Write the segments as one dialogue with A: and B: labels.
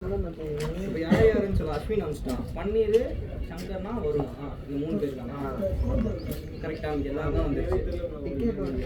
A: இப்போ யார் யாருன்னு சொல்ல அஸ்வின் அனுப்பிச்சிட்டான். பன்னீர் சங்கர்னா வருமா? இந்த 3 பேர் தானா? கரெக்டாக அவங்க எல்லாரும் தான் வந்துருச்சு. டிக்கெட் வந்து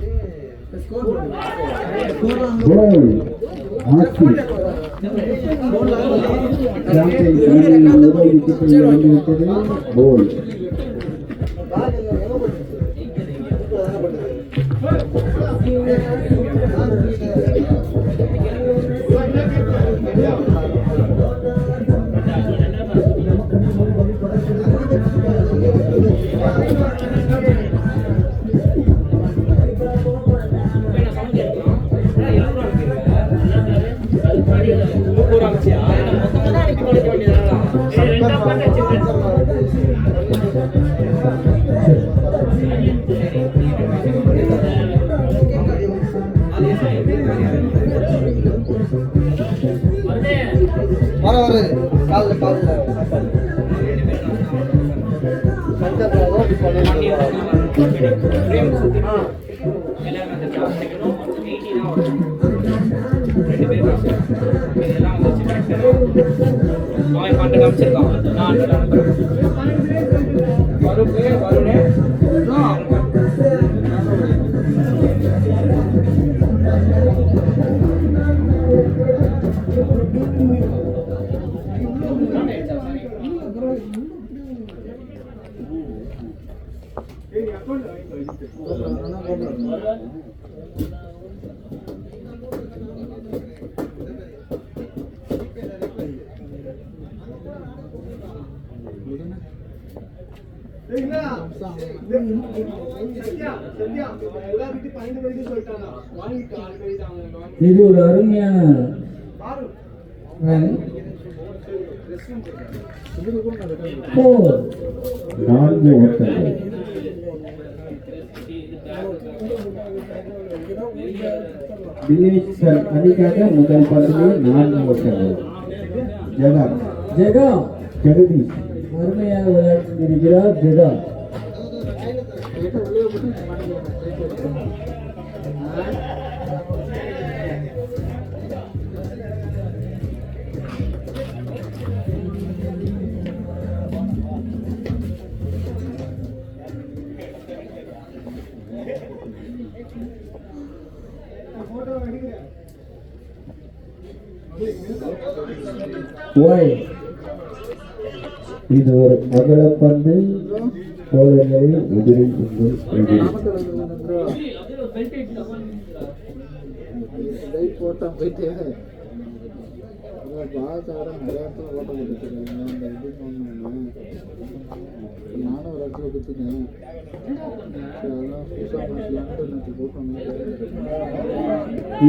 B: இது ஒரு அருமையான 4 ஓட்டங்கள். தினேஷ் அணிக்காக முதல் பந்தில் 4 ஓட்டங்கள். ஜெகதீஷ் அருமையாக விளையாட்டு இருக்கிறார். ஜெகா இது ஒரு அகலப்பந்து. தோழர்களில் எதிரில்
C: போட்டான் போயிட்டு பாசாரம் நிறைய இடத்துல ஓட்ட கொடுத்துருக்காங்க. இந்த இது சொன்னேன் நானும் ஒரு இடத்துல கொடுத்துட்டேன்.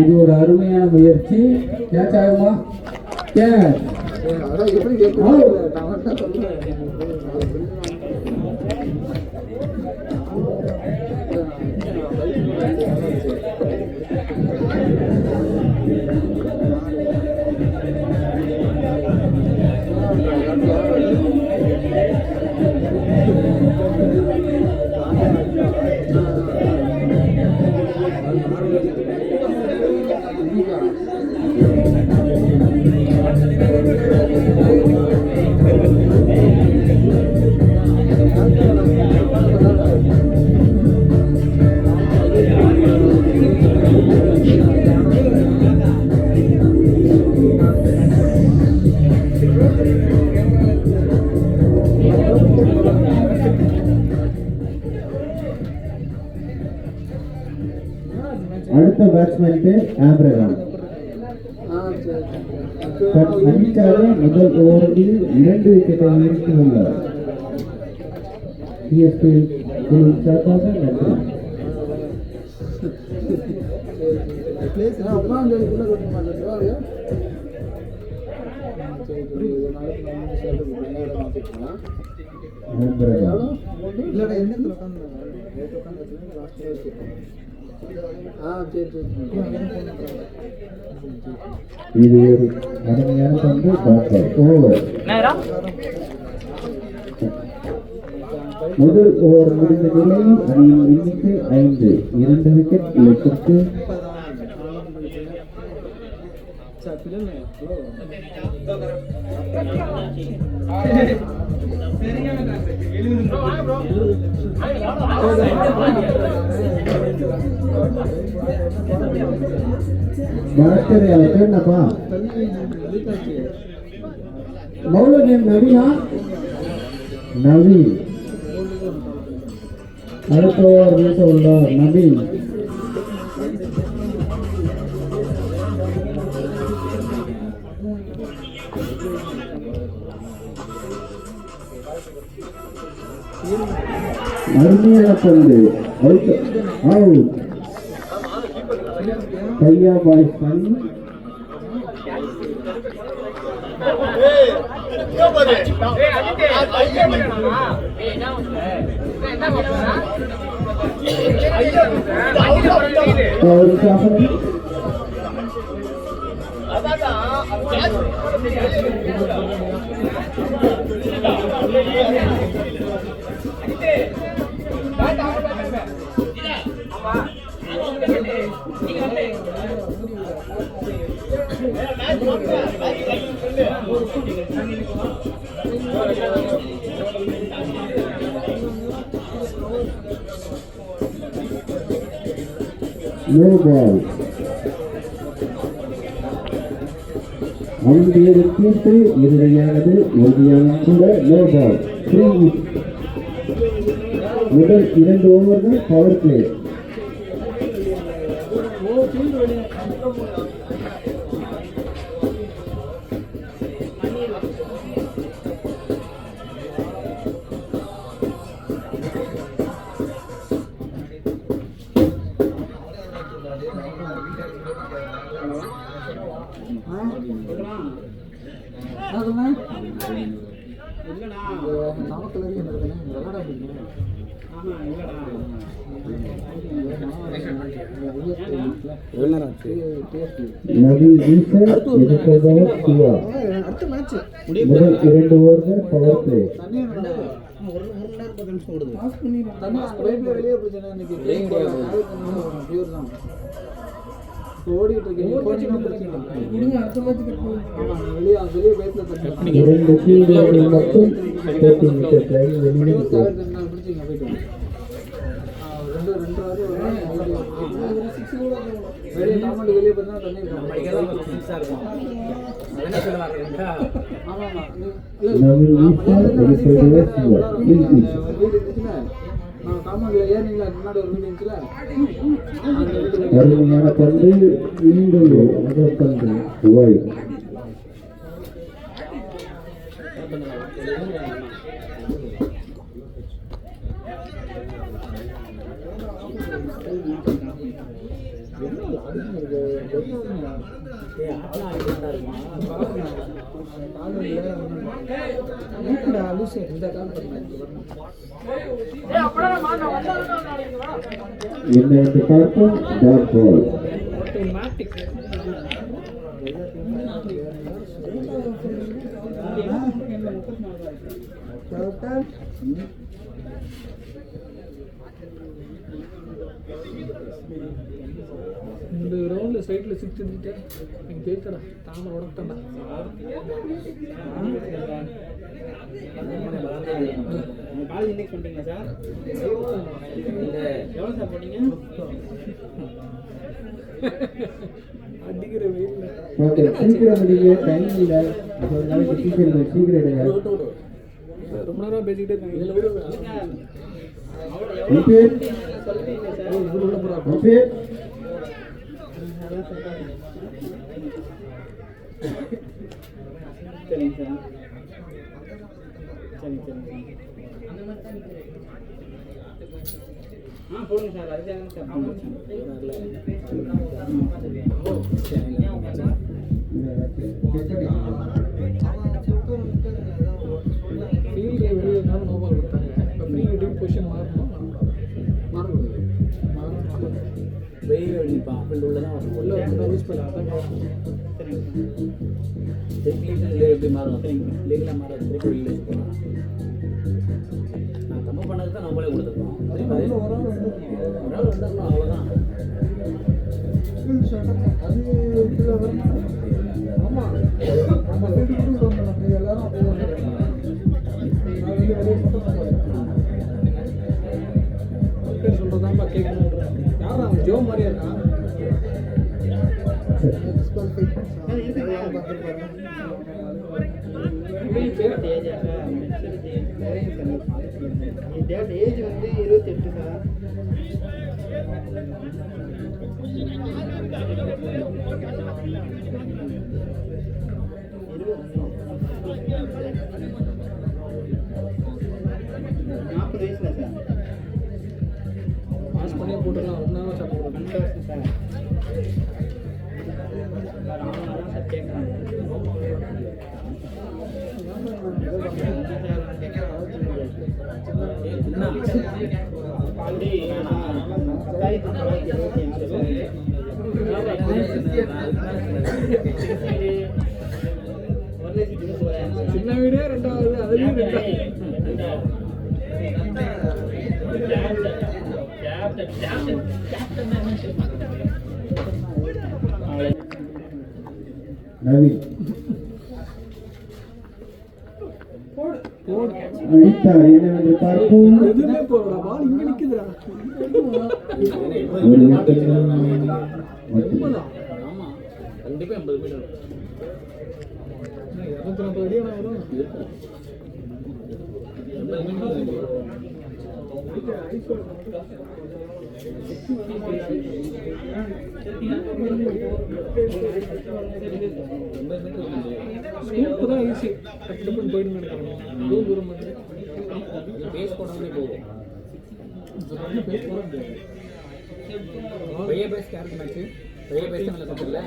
B: இது ஒரு அருமையான முயற்சி. கேட்ச் ஆகுமா?
C: அதான் எப்படி கேட்கணும் நான் மட்டும் சொல்றேன்.
B: அடுத்த பேட்ஸ்மேன் ஆப்ரஹாம். அணிக்காக முதல் ஓவரில் 2 விக்கெட்டை வீழ்த்தியுள்ளார். சிஎஸ்பி குழு சார்பாக நன்றி. இது ஒரு அருமையான பந்து. முதல் ஓவர் முடிந்த நிலையில் அணியின் எண்ணிக்கை 5. 2 விக்கெட் இழப்பிற்கு.
C: சார்
A: சரியான காசு 70
B: வடக்கரை அவர் என்னப்பா பவுலர் நேம் நவீனா நவீன் அடுத்த ஓவர் வீச உள்ளார் நவீன் அருமையான பந்து அவுட் அவுட் கையா பாய் பண்ணி no ball. அவனுடைய தீர்ப்பு இறுதியானது உறுதியான கூட no ball. 3 hit. முதல் 2 ஓவர்கள் பவர் பிளே. நவீன் வீசர் எதிர்ப்பவர் சிவா முதல் 2 ஓவர்கள் பவர் பிளே. இரண்டு ஃபீல்டர்கள் மட்டும் 30 மீட்டர் லைன் வெளியே அருமையான பந்து மீண்டும் பந்து ஒய் என்ன என்று பார்ப்போம். டாட் பால்
D: இந்த ரவுண்ட்ல சைட்ல 6 எடுத்துட்டு நீங்க பேசடா தாம உடக்கடா
A: உங்க காலேஜ் இன்னைக்கு பண்ணிட்டீங்களா சார்? எவ்வளவு சார் பண்ணீங்க?
D: அடிக்கிற வெயில்ல
B: ஓகே சீக்கிரம் முடிங்க டைம் இல்ல அதனால சீக்கிரம் எடுங்க.
D: ரொம்ப நேரம் பேசிக்கிட்டே இருக்காங்க. இதுல விடு
B: ஓகே ஓகே
A: சரிங்க சார். சரி போடுங்க சார். அதுக்காக சார்
D: ஃபீல்டு வெளியே இருந்தாலும் நோ பால் கொடுத்தாங்க. இப்போ ஃப்ரீ ஹிட்டிங் பொசிஷன் மாறணும்
A: வெயில் அடிப்பா ஃபீல்டு உள்ள தான் வரும்.
D: உள்ள வந்து யூஸ் பண்ணலாம். அதான்
A: சரிங்க எப்படி மாறும்? சரிங்க லீகில் மாறாது. திருப்பி வெளியில் போகலாம். நான் தப்பு பண்ணதுக்கு தான் நம்மளே கொடுத்துருக்கோம். ஒரு ஆள் வந்துடணும் அவ்வளோதான்.
C: அது ஆமாம் நம்ம
A: ஏஜ் வந்து 28 சார்.
D: பாஸ் பண்ணி போட்டுக்கலாம். ரொம்ப நாள் சாப்பிடுவோம்
A: சார் கேட்குறாங்க.
D: சின்ன வீடே ரெண்டாவது, அதுலேயும்
B: நவீன் அடித்தார். என்னவென்று பார்ப்போம்.
D: எதுவுமே போடா, பால் இங்க நிக்குதுடா.
B: ஒரு விக்கெட் மட்டும்.
A: ஆமா கண்டிப்பா 80 மீட்டர்
D: 240 அடி வரும்.
A: 80 மீட்டர்.
D: ஸ்கூப் தான் ஈஸி. கட்டு பண்ணி போயிட்டு நினைக்கிறேன். தூரம் தூரம் மட்டும்
A: பேஸ் போடாமலே போகும்.
D: பேஸ் போட முடியாது.
A: பெரிய பேஸ் கேரட் மேட்ச் பெரிய பேஸ் தான் கற்றுக்கல.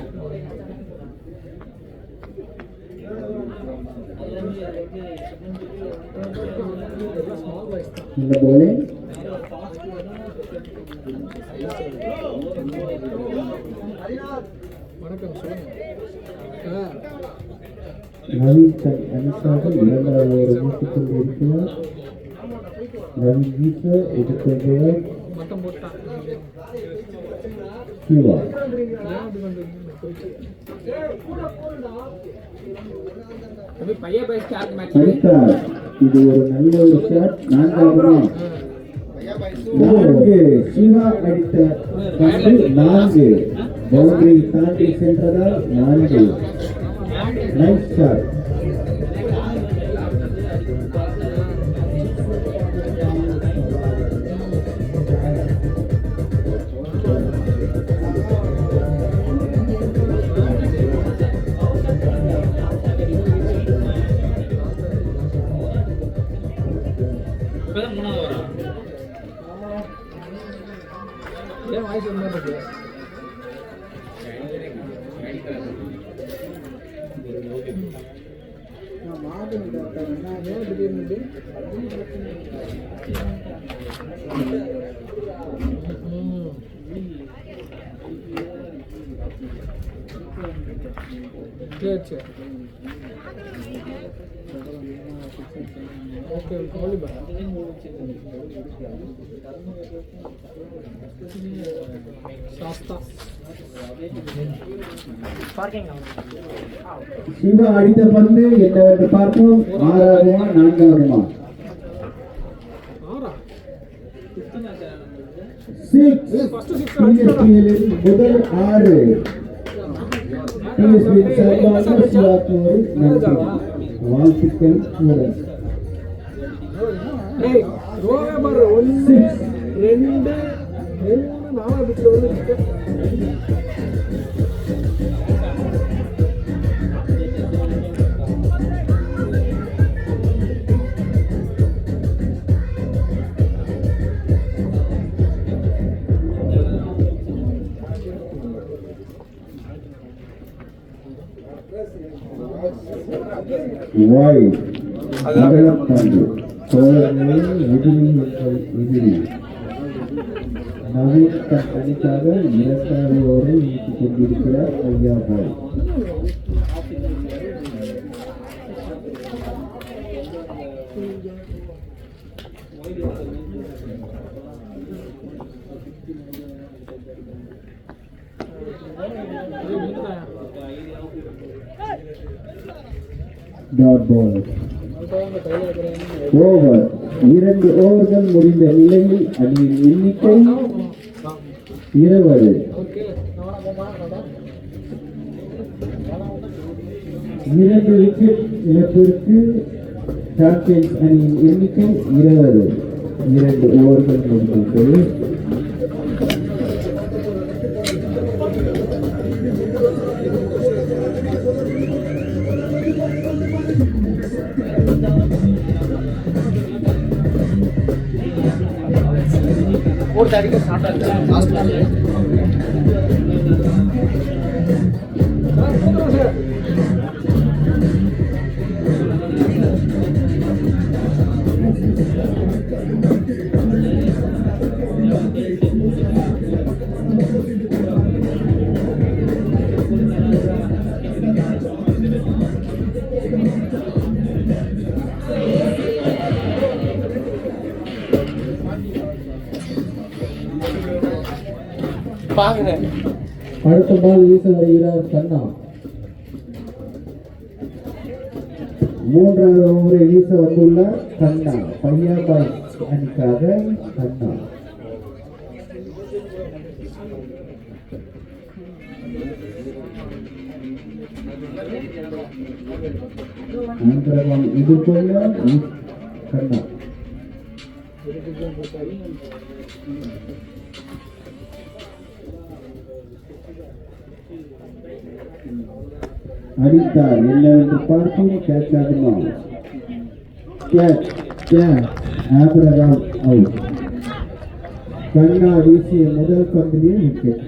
D: ஸ்மால் வாய்ஸ் தான்.
B: இந்த bowling
D: வணக்கம் சொல்லுங்க.
B: நவீன் தன் அணிக்காக இரண்டாவது ஓவர் முடித்துக் கொண்டிருக்கிறார். நவீன் வீச எதிர்கொள்கிறார்
D: மட்டம் போட்டான்.
B: சிவா.
D: ஏன் அப்படி பண்றீங்க?
A: பைய பேஸ் கேரட் மேட்ச்
B: அடித்தார். இது ஒரு நல்ல ஒரு ஷாட். நான்காவது சிவா அடித்த பந்து 4. பவுண்டரி தாண்டி சென்றதால் 4. Nice shot.
D: ஏன் வாய்ஸ் ஒரு மாதிரி இருக்கு? ஏன் திடீர்னு இப்படி? சரி சரி ஓகே வாலிபால் சாஸ்தா
B: சிவா அடித்த பந்து என்னவென்று பார்ப்போம். 6ஆவதுமா 4ஆவதுமா?
D: ஆறா
B: 6.
D: ஃபர்ஸ்ட் 6
B: PSPL முதல் 6. PSPL சார்பாக சிவாக்கு ஒரு நன்றி. வாழ்த்துக்கள் ஸ்டூடெண்ட்ஸ்.
D: ஏய் ரோவே பாரு 1 2 3 4 பிட்ல வந்து
B: Wide. அகலம் தாண்டி சோழர்களின் எதிரி நவீன் தன் அணிக்காக 2வது ஓவரை வீசிக் கொண்டிருக்கிறார். ஐயா பாய். Dot ball. ஓவர். 2 ஓவர்கள் முடிந்த நிலையில் அணியின் எண்ணிக்கை 20.
D: ஓகே
B: 2 விக்கெட் இழப்பிற்கு சாம்பியன்ஸ் அணியின் எண்ணிக்கை 20. 2 ஓவர்கள் முடிந்துவிட்டது.
D: ஒரு தாடிக்கு ஸ்டார்ட் ஆகுது. பாக்குறேன்.
B: அடுத்த பால் வீச வருகிறார் கண்ணா. 3வது ஓவரை வீச வந்துள்ள கண்ணா. பையாபாய் அணிக்காக கண்ணா. அந்தரகம் இதுபோல கண்ணா. அடித்தார். என்னவென்று பார்ப்போம். கேட்ச் ஆகுமா? Abraham out. கண்ணா வீசிய முதல் பந்திலே விக்கெட்.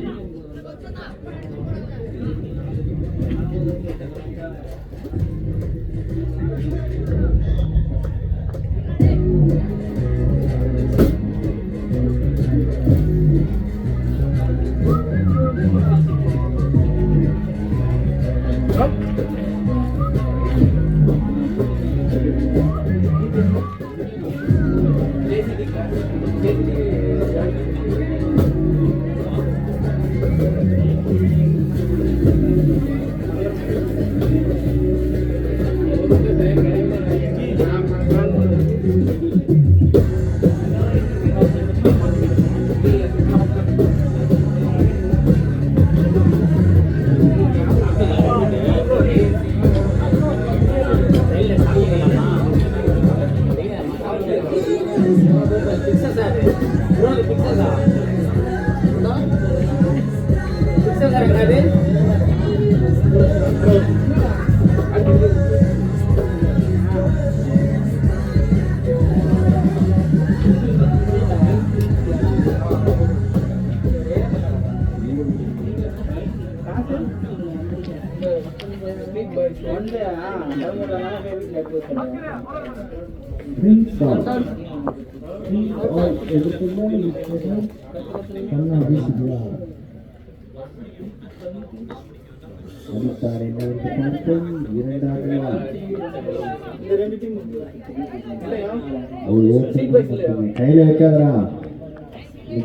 B: கையில வைக்காதரா.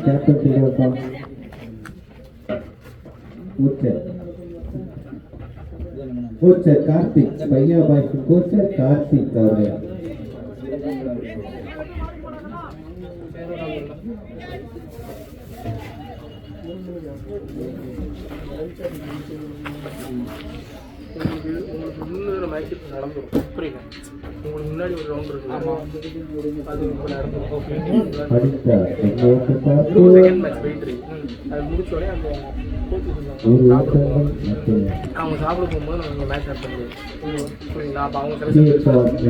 B: கேப்டன் கோச்சர் கார்த்திக். பையாபாய்க்கு கோச்சர் கார்த்திக் அவர்கள்.
D: முன்னூறு மேட்ச் நடந்துடும். புரியல, உங்களுக்கு முன்னாடி ஒரு ரவுண்ட் இருக்கு. அது இப்போ நடந்துடும். செகண்ட் மேட்ச் போயிட்டு இருக்கு. அது முடிச்சோடனே அந்த அவங்க சாப்பிட போகும்போது நம்ம மேட்ச் ஆட் பண்ணுவோம். புரியுங்களா? அப்போ அவங்க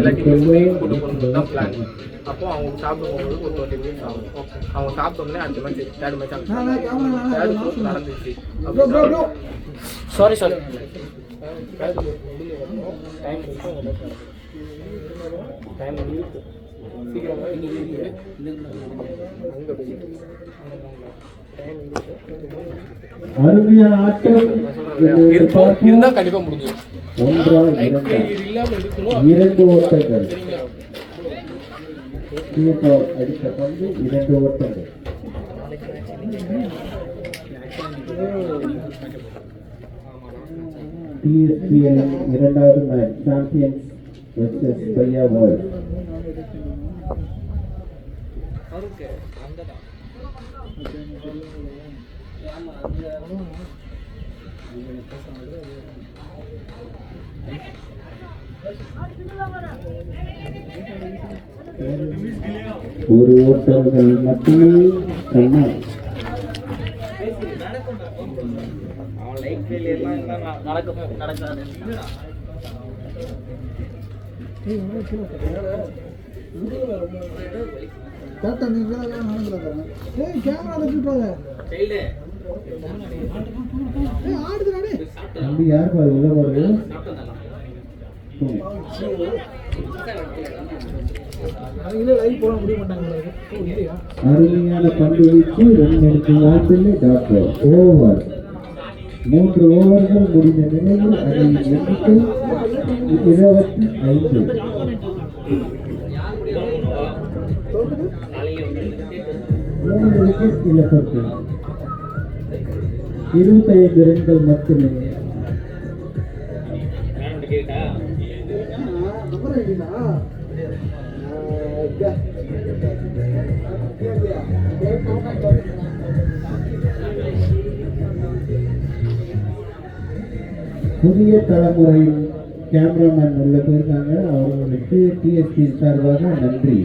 D: எல்லாத்தையும் கூட்டு போகணும் தான் பிளான். அப்போ அவங்க சாப்பிட போகும்போது ஒரு 20 மினிட்ஸ் ஆகும். அவங்க சாப்பிட்டோம்னே அடுத்த மேட்ச் தேர்ட் மேட்ச் ஆகும். தேர்ட் மேட்ச் நடந்துச்சு. சாரி டைம் டைம் இருக்கு. சீக்கிரமாக
B: அருமையான ஆட்டம்
D: இருந்தா கண்டிப்பா முடிஞ்சிடும்.
B: 2 ஓட்டங்கள். அடித்த பந்து 2 ஓட்டங்கள். TSPL 2வது மேட்ச் சாம்பியன்ஸ் வெர்சஸ் பையாபாய். ஒரு ஓட்டங்கள் மட்டுமே கண்ணா.
A: அவன் லைஃப் ஃபெயிலியர்லாம் இருந்தால் நடக்காது.
C: கேப்டன் நீங்கள் நானும் ஏய் கேமரா வச்சுட்டு
A: சைல்டு
C: ஆடுது நானே.
B: தம்பி யார் பாரு உள்ள பாரு. அருமையான பந்து வீச்சு, 2 எடுக்கும் வாய்ப்பில்லை டாக்டர். ஓவர் 3 ஓவர்கள் முடிந்த நிலையில் அணியின் எண்ணிக்கை 25. 3 விக்கெட் இழப்பிற்கு 25 ரன்கள் மட்டுமே. புதிய தலைமுறையின் கேமராமேன் உள்ள போயிருக்காங்க. அவர்களுக்கு டிஎஸ்பி சார்பாக நன்றி.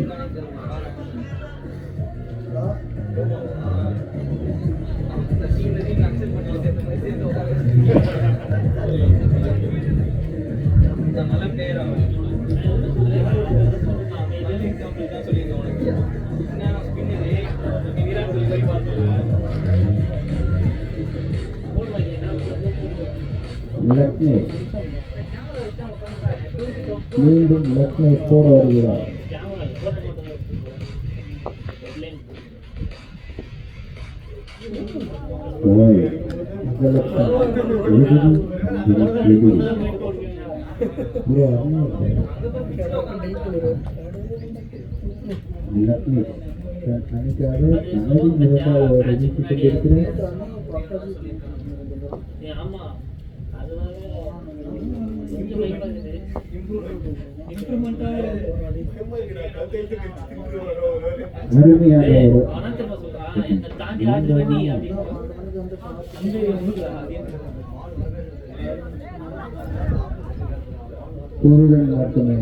A: நல்ல பிளேயர் அவன்.
B: லக்னோ மீண்டும் லக்னோ போட வருகிறார். லக்னோ அணிக்காக அமரி இரண்டாவது ரசித்துக் கொண்டிருக்கிறேன். அருமையான ஒருவன் மட்டுமே.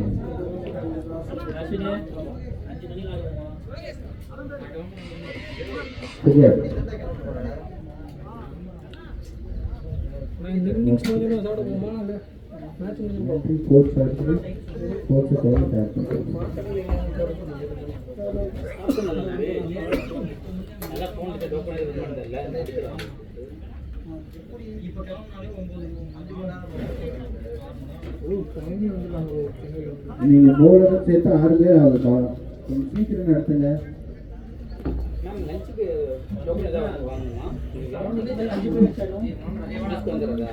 B: நீங்க போலரை சேர்த்து 6 பேர் ஆகுது. கொஞ்சம் சீக்கிரம் நடத்துங்க.
A: லஞ்சுக்கு வாங்கணுமா? 5 வந்துடுறதா?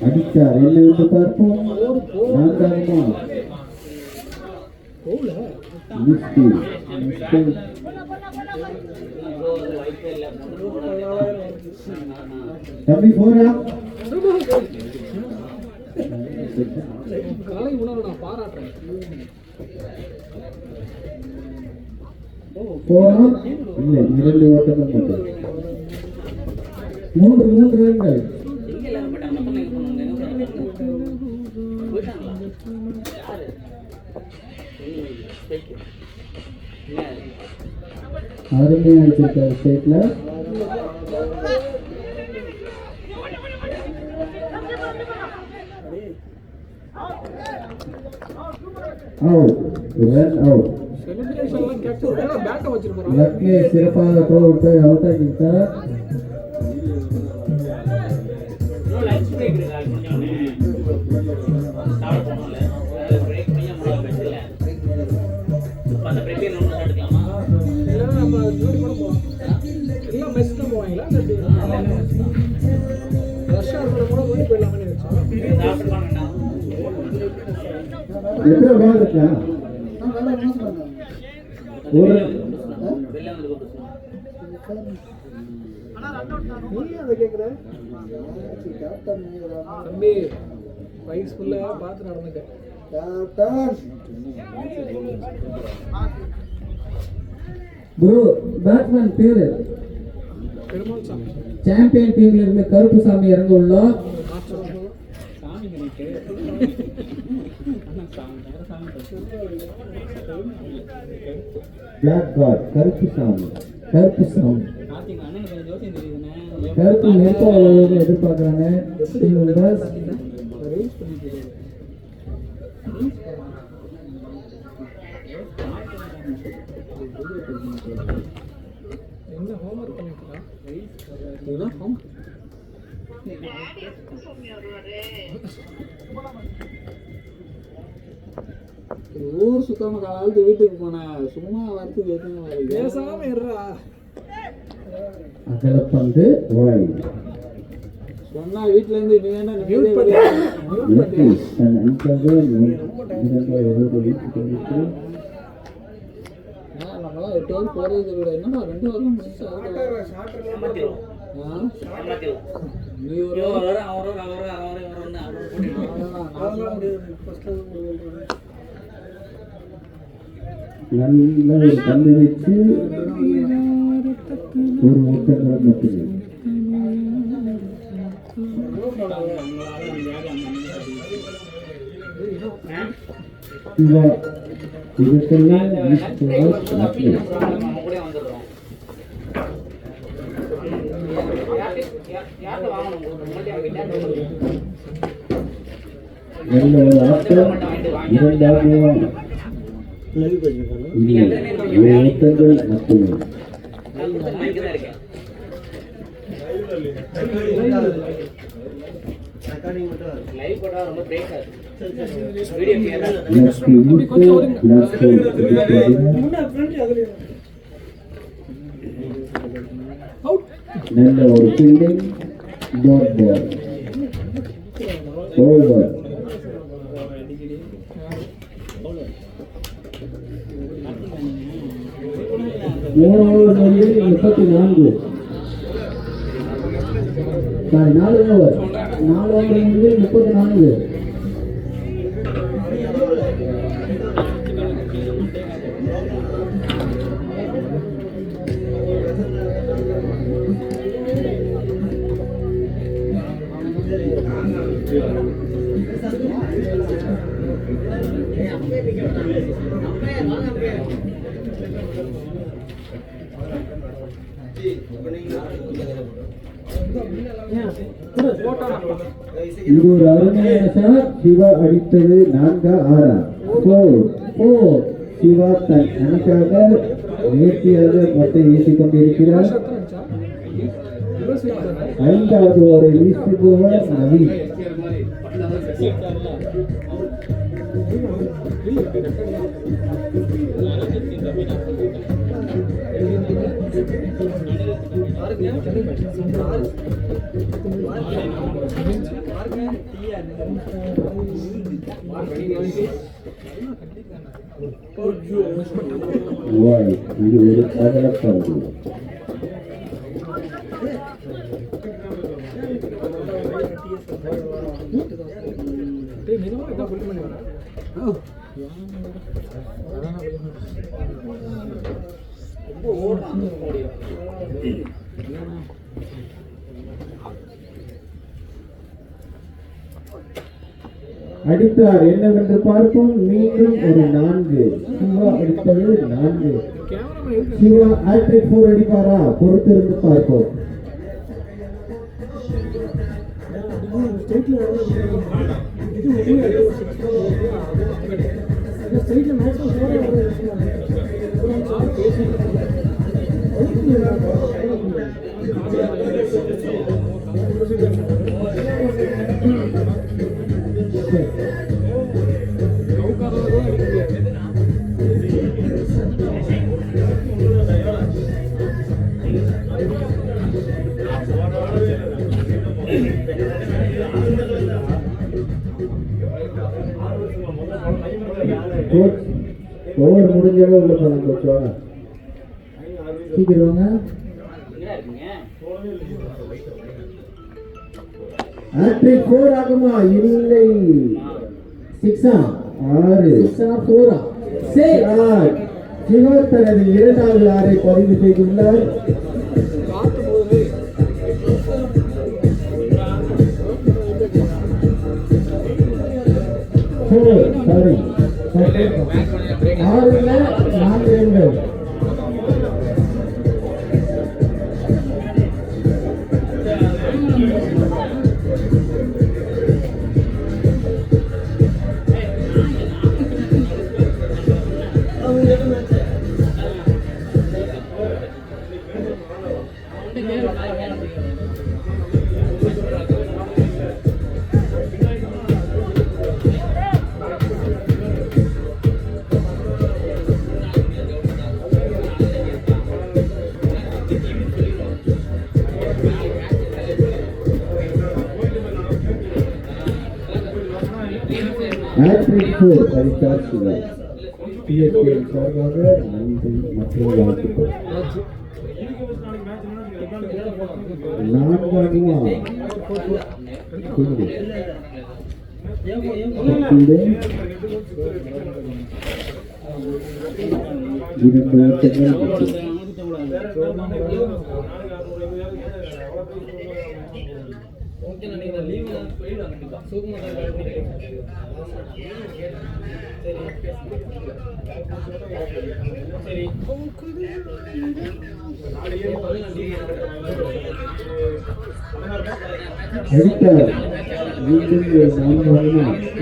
B: அடிச்சார். என்ன விட்டு பார்ப்போம். நான்காவமா தம்பி போறா.
C: கலை உணவு நான் பாராட்டுறேன்.
B: போறா இல்லை. 2 ஓட்டங்கள் மட்டும். 3 ரன்கள். அருமையாக வச்சிருக்காரு ஸ்டேட்ல. அவுட். Run out. லக்னோ சிறப்பாக த்ரோ விட்டு அவுட் ஆகிட்டார். எத்தனை பால் இருக்கா? ஒரு
C: தம்பி வயசு ஃபுல்லா பார்த்து நடந்துக்க.
B: ப்ரோ பேட்ஸ்மேன் பேரு சாம்பியன் டீம்ல இருந்து கருப்புசாமி இறங்க உள்ளோம். பிளாக் கார்ட் கருப்புசாமி கருப்பு நெருப்பா எதிர்பார்க்கறாங்க.
D: என்ன ஹோம்ஒர்க் பண்ணிட்டு
C: ஊர் சுத்தாம காலத்து வீட்டுக்கு போனேன். சும்மா வரத்துக்கு எதுவும்
D: பேசாம இருறா.
B: அகலப்பந்து வாய்
C: சொன்னா வீட்டுல இருந்து நீ என்ன
D: மியூட் பண்ணி
B: தன் அன்பாக
C: நம்மளாம் 8 வாரம் போறது விட என்னடா 2 வாரம் முடிச்சு நீ ஒரு
B: நல்ல ஒரு பந்து வச்சு ஒரு ஓட்டங்கள் மட்டுமே. இதுக்கெல்லாம் நல்ல ஒரு ஆட்டம். இரண்டாவது ஓட்டங்கள் மட்டுமே. நல்ல ஒரு fielding. Dot ball over. Over 34. 4 over 34. இது ஒரு அருமையான ஷாட். சிவா அடித்தது 4-6. 4 சிவா தன் அணிக்காக நேர்த்தியாக மொட்டை வீசிக் கொண்டிருக்கிறார். 5வது ஓவரை வீசுபவர் நவீன். இது ஒரு அகலப்பந்து. அடித்தார் என்னவென்று பார்ப்போம். மீண்டும் ஒரு 4. சிவா அடித்தது 4. சிவா ஹேட்ரிக் 4 அடிப்பாரா? பொறுத்திருந்து பார்ப்போம். ஓவர் முடிஞ்சவே உள்ள போகலாம். கோச் வாங்க, சீக்கிரம் வாங்க. ஹேட்ரிக் 4 ஆகுமா? இல்லை, 6. 6 சிவா தனது இரண்டாவது 6 பதிவு செய்துள்ளார். சாரி 6ல 4 ரன்கள். ஹேட்ரிக் 4 அடித்தார் சிவா. சிஎஸ்கே சார்பாக நன்றி மற்றும் வாழ்த்துக்கள். 4 அணியா அடித்தார். மீண்டும் 4 ரன்கள்.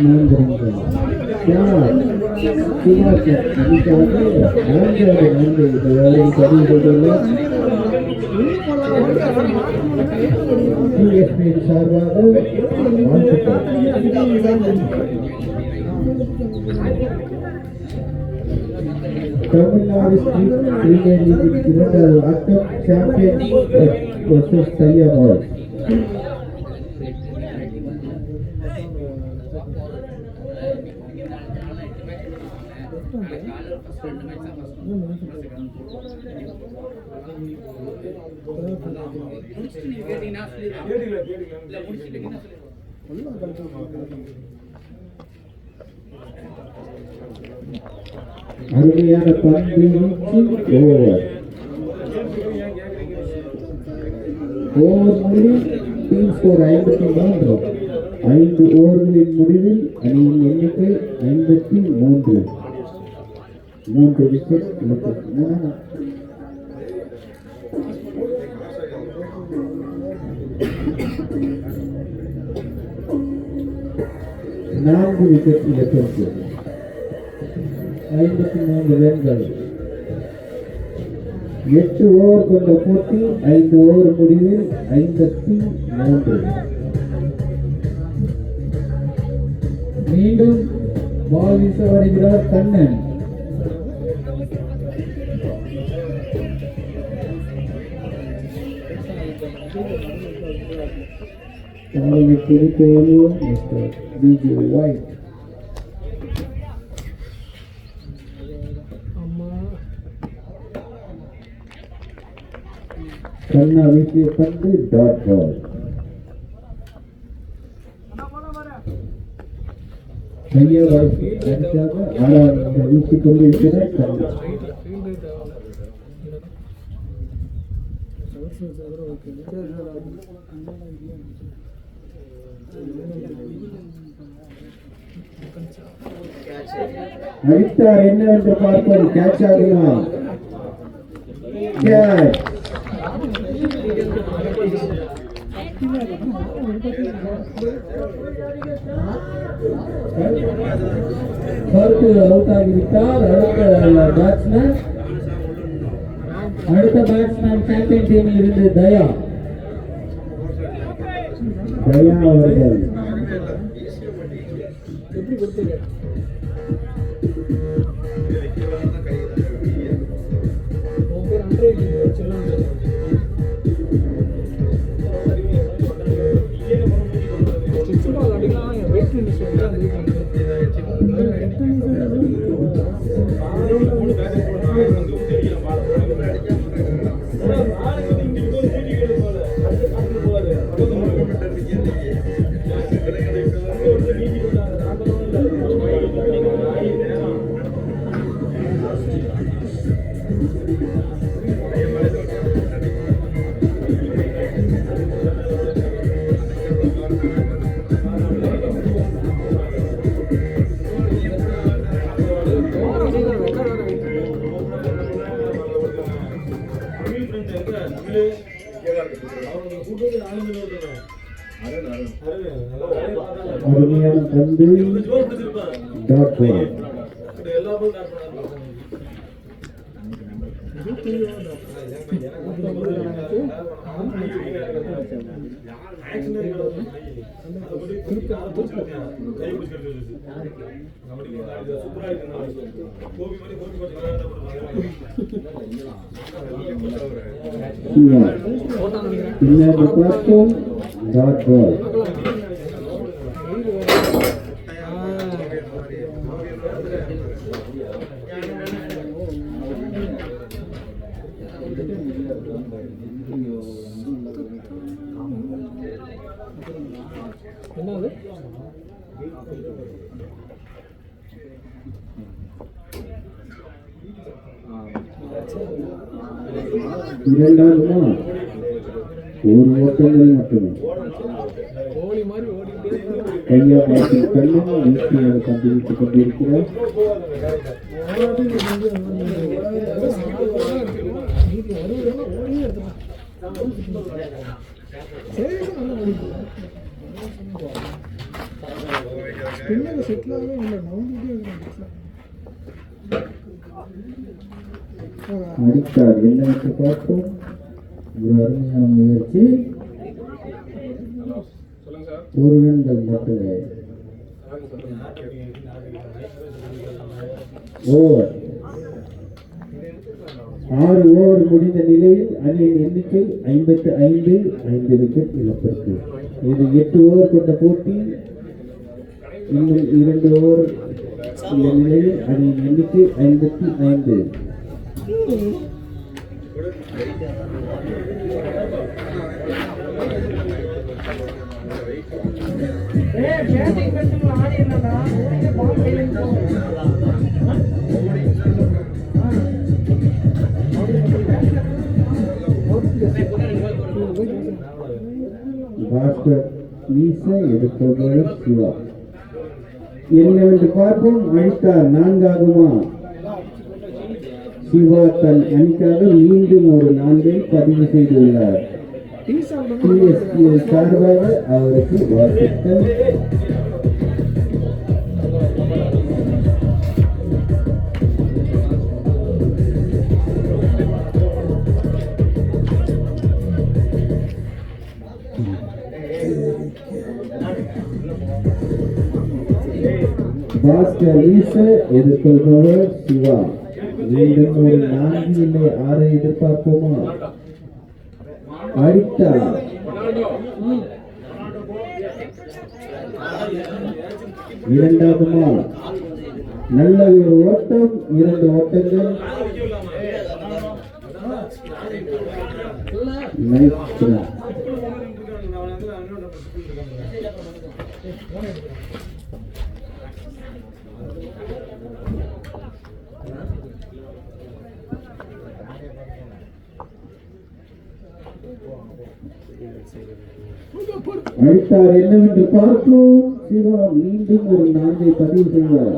B: சார்பாக தமிழ்நாடு பிரீமியர் லீக் இரண்டாவது ஆட்டம் சாம்பியன் வர்சஸ் தையா பாய்ஸ். அருமையான பந்து ஓவர். முடிவில் டீம் ஸ்கோர் 53. 5 ஓவர்களின் முடிவில் அணியின் எண்ணிக்கை 53. 3 விக்கெட் இழப்பு. 4 விக்கெட் இழப்பிற்கு 53 ரன்கள். 8 ஓவர் கொண்ட போட்டி. 5 ஓவர் முடிவில் 53. மீண்டும் பால் வீச வருகிறார் Kannan. Mister PJ White. Kanna வீசிய பந்து டாட் பால். கையா வாய்ப்பு அடிச்சாக 6 வீசிக் கொண்டிருக்கிறார் கண்ணா. அடித்தார் என்னவென்று பார்ப்போம். கேட்ச் ஆகுமா? கேட்ச். அவுட் ஆகிவிட்டார். அடுத்த பேட்ஸ்மேன் சாம்பியன் டீமில் இருந்து தயா அவர்கள். அருமையான பந்து டாட் பால். பின்னாடி பார்த்தோம் டாட் பால்.
D: என்னது
B: இரண்டாவதுமா ஒரு ஓட்டங்கள் மட்டுமே.
D: கோழி மாதிரி ஓடிக்கிட்டே
B: கையா பார்த்து கண்ணும் வீழ்ச்சியாக கண்டுபிடித்துக் கொண்டிருக்கிறார். அடித்தார் என்னவென்று பார்ப்போம். ஒரு அருமையான முயற்சி. ஒரு ரன்கள் மட்டுமே. ஓவர் 6 ஓவர் முடிந்த நிலையில் அணியின் எண்ணிக்கை 55, 5 விக்கெட் இழப்பிற்கு. இது 8 ஓவர் கொண்ட போட்டி. இன்னும் 2 ஓவர் உள்ள நிலையில் அணியின் எண்ணிக்கை 55. பாஸ்கர் வீச எடுப்பவர் சிவா. என்னவென்று பார்ப்போம். அழித்தார் 4 ஆகுமா? சிவா தன் அணிக்காக மீண்டும் ஒரு 4ஐ பதிவு செய்துள்ளார். CSK சார்பாக அவருக்கு வாழ்த்துக்கள். பாஸ்கர் வீச எதிர்கொள்பவர் சிவா. மீண்டும் ஒரு 4 இல்லை 6 எதிர்பார்ப்போமா? அடித்தார். இரண்டாவதுமா? நல்ல ஒரு ஓட்டம். 2 ஓட்டங்கள். Nice run. அடித்தார் என்னவென்று பார்ப்போம். சிவா மீண்டும் ஒரு 4ஐ பதிவு செய்வார்.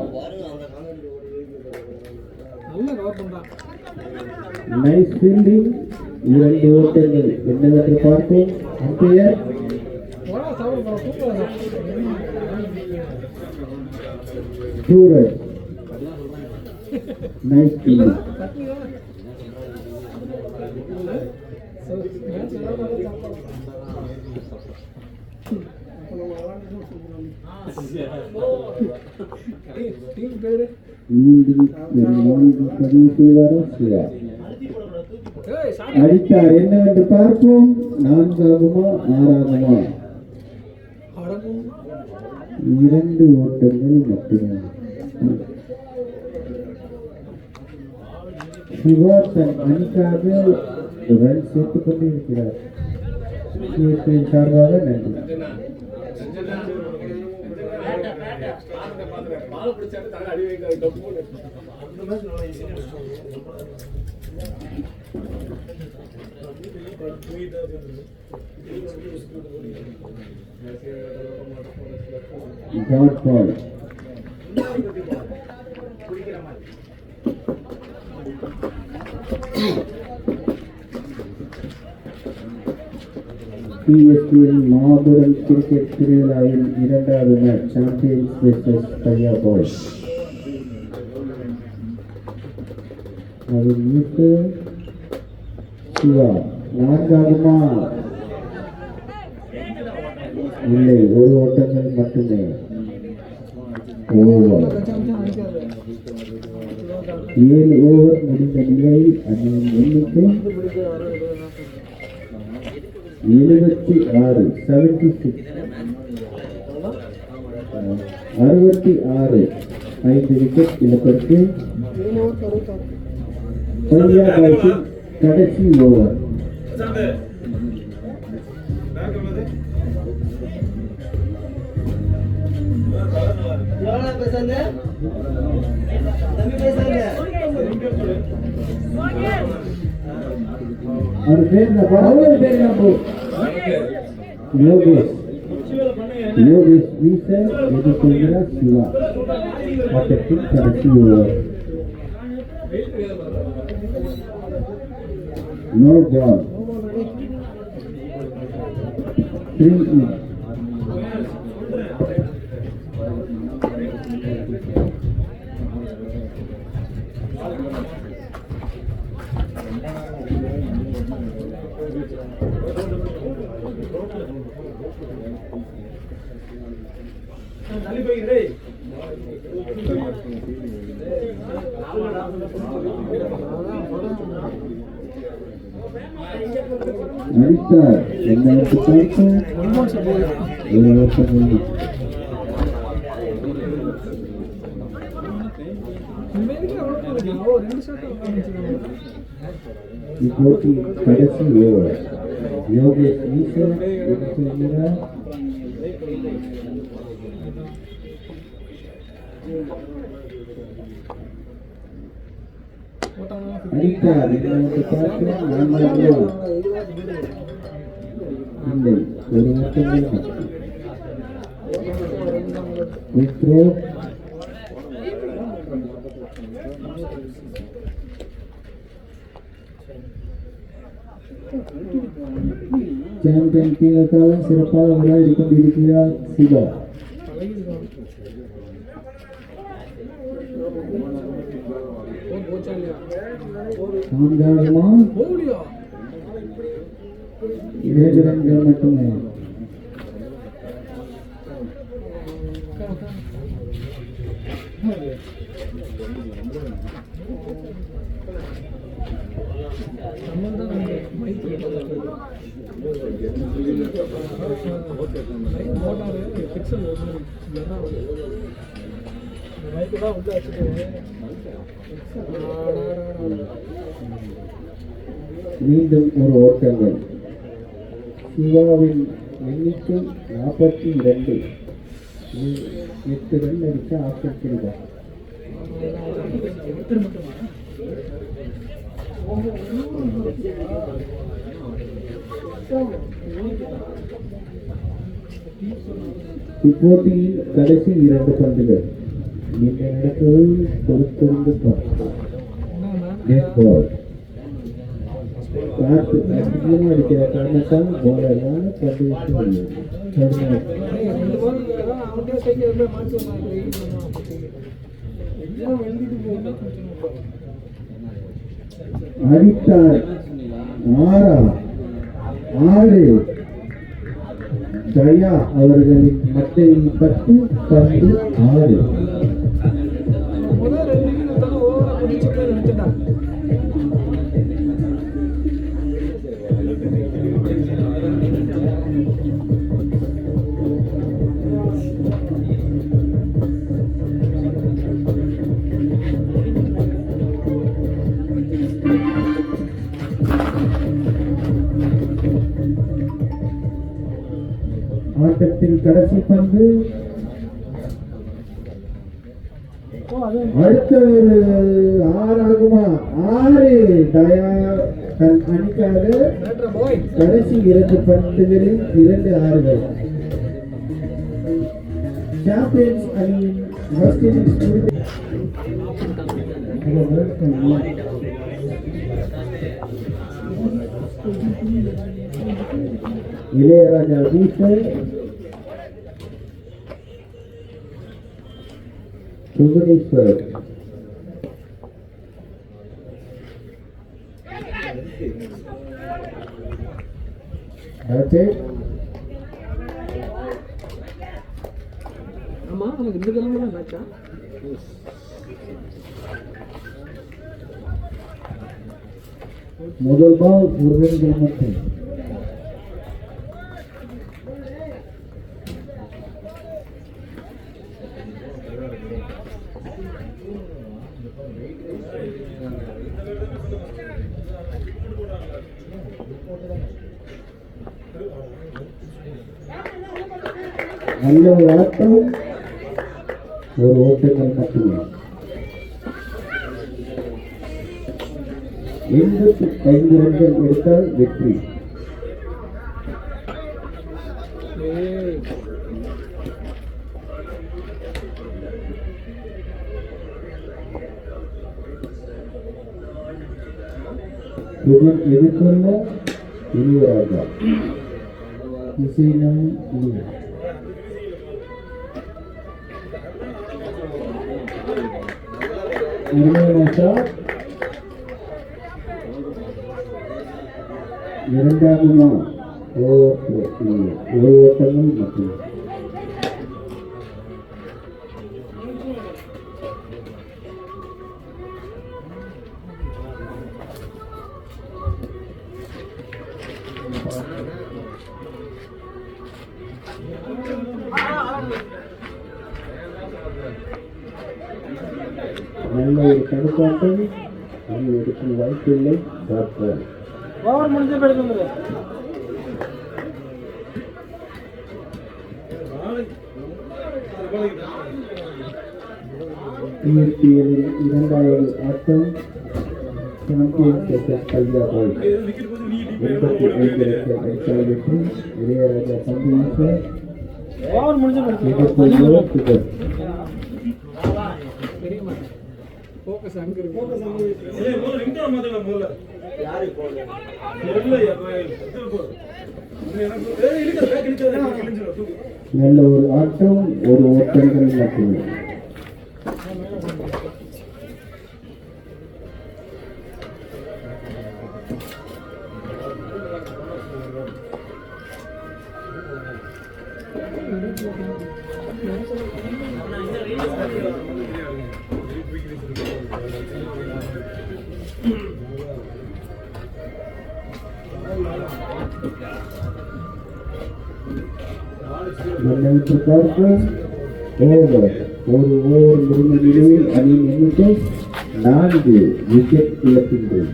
B: Nice fielding. 2 ஓட்டங்கள். என்னவென்று பார்ப்போம். அம்பையர் சூரஜ். Nice fielding. அடித்தார் என்னவென்று பார்ப்போம். 4 ஆகுமா 6 ஆகுமா? 2 ஓட்டங்கள் மட்டுமே. சிவா தன் அணிக்காக ரன் சேர்த்துக் கொண்டிருக்கிறார். சார்பாக நன்றி. Dot ball. PSPL மாபெரும் கிரிக்கெட் திருவிழாவில் இரண்டாவது match champions versus Paiya boys. அதில் மூத்த சிவா நான்காகுமா? இல்லை, ஒரு ஓட்டங்கள் மட்டுமே. ஓவர் 7 ஓவர் முடிந்த நிலையில் அணியின் எண்ணிக்கை 76 66 5 விக்கெட் இழப்பிற்கு பையா பாய்ஸின் கடைசி ஓவர். அவர் பேர் யோகேஷ் வீச எதிர்கொள்கிறார் சிவா. ஆட்டத்தின் கடைசி ஓவர். நோ பால் 3 அடித்தார். என்ன இப்போட்டி கடைசி ஓவர். யோகேஷ் வீச எதிர்கொள்கிறார் அடித்தார். இல்லை, ஒரு ஓட்டங்கள் சாம்பியன் கீழக்காக சிறப்பாக விளையாடி கொண்டிருக்கிறார் சிவா. நான்காகுமா? 2 ரன்கள் மட்டுமே. மீண்டும் ஒரு ஓட்டங்கள். சிவாவின் எண்ணிக்கை 42. 8 ரன் அடிக்க ஆசைப்படுகிறார். இப்போட்டியில் கடைசி 2 பந்துகள். இந்த இடத்தில் பொறுத்திருந்து காற்று அதிகமாக அடிக்கிற காரணத்தால் போலெல்லாம் பந்து அடித்தார். 6 ஜயா அவர்களின் மட்டையில் பட்டு பந்து 6. ஆட்டத்தின் கடைசி பந்து. அடுத்த ஒரு 6 ஆகுமா? 6 தயா தன் அணிக்காக கடைசி 2 பந்துகளில் 2 6கள். சாம்பியன்ஸ் அணியின் ஃபர்ஸ்ட் இன்னிங்ஸ் இளையராஜா வீசர், புவனேஸ்வர்,
D: ஆமா நமக்கு இந்த கிழமை தான் மேட்சா?
B: முதல் பால் முருகன் மட்டும். நல்ல ஒரு ஆட்டம், ஒரு ஓட்டங்கள் மட்டுமே. 85 ரன்கள் எடுத்தால் வெற்றி. இவன் எதிர்கொள்ள இளையராஜா, இசைநாள் இல்லை. இரண்டாவது ஒரு ஓட்டங்கள் மட்டும். நல்ல ஒரு தடுப்பாட்டம், அது எடுக்கும் வாய்ப்பில்லை. பார்ப்போம்.
D: ஓவர் முடிஞ்ச பிறகு வந்துரு.
B: இரண்டாவது ஆட்டம் சாம்பியன் கல்யா பாய் 85 ரன்கள் அடித்தால் வெற்றி. இளையராஜா சந்தோஷம்.
D: ஓவர் முடிஞ்ச
B: பிறகு
D: ஃபோக்கஸ் அங்க இருக்கு.
B: நல்ல ஒரு ஆட்டம், ஒரு ஓட்டங்கள் மட்டுமே. நினைத்து பார்ப்போம். ஓவர், ஒரு ஓவர் முடிந்த நிலையில் அணியின் எண்ணிக்கை 4 விக்கெட் இழக்கின்றது.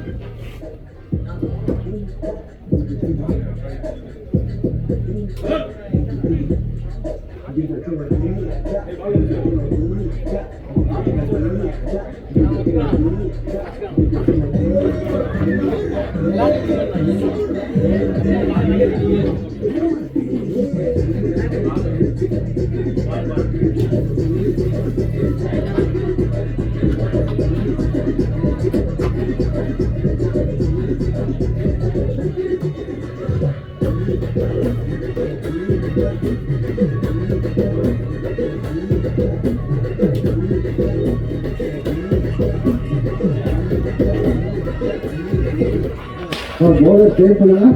B: bowler careful na.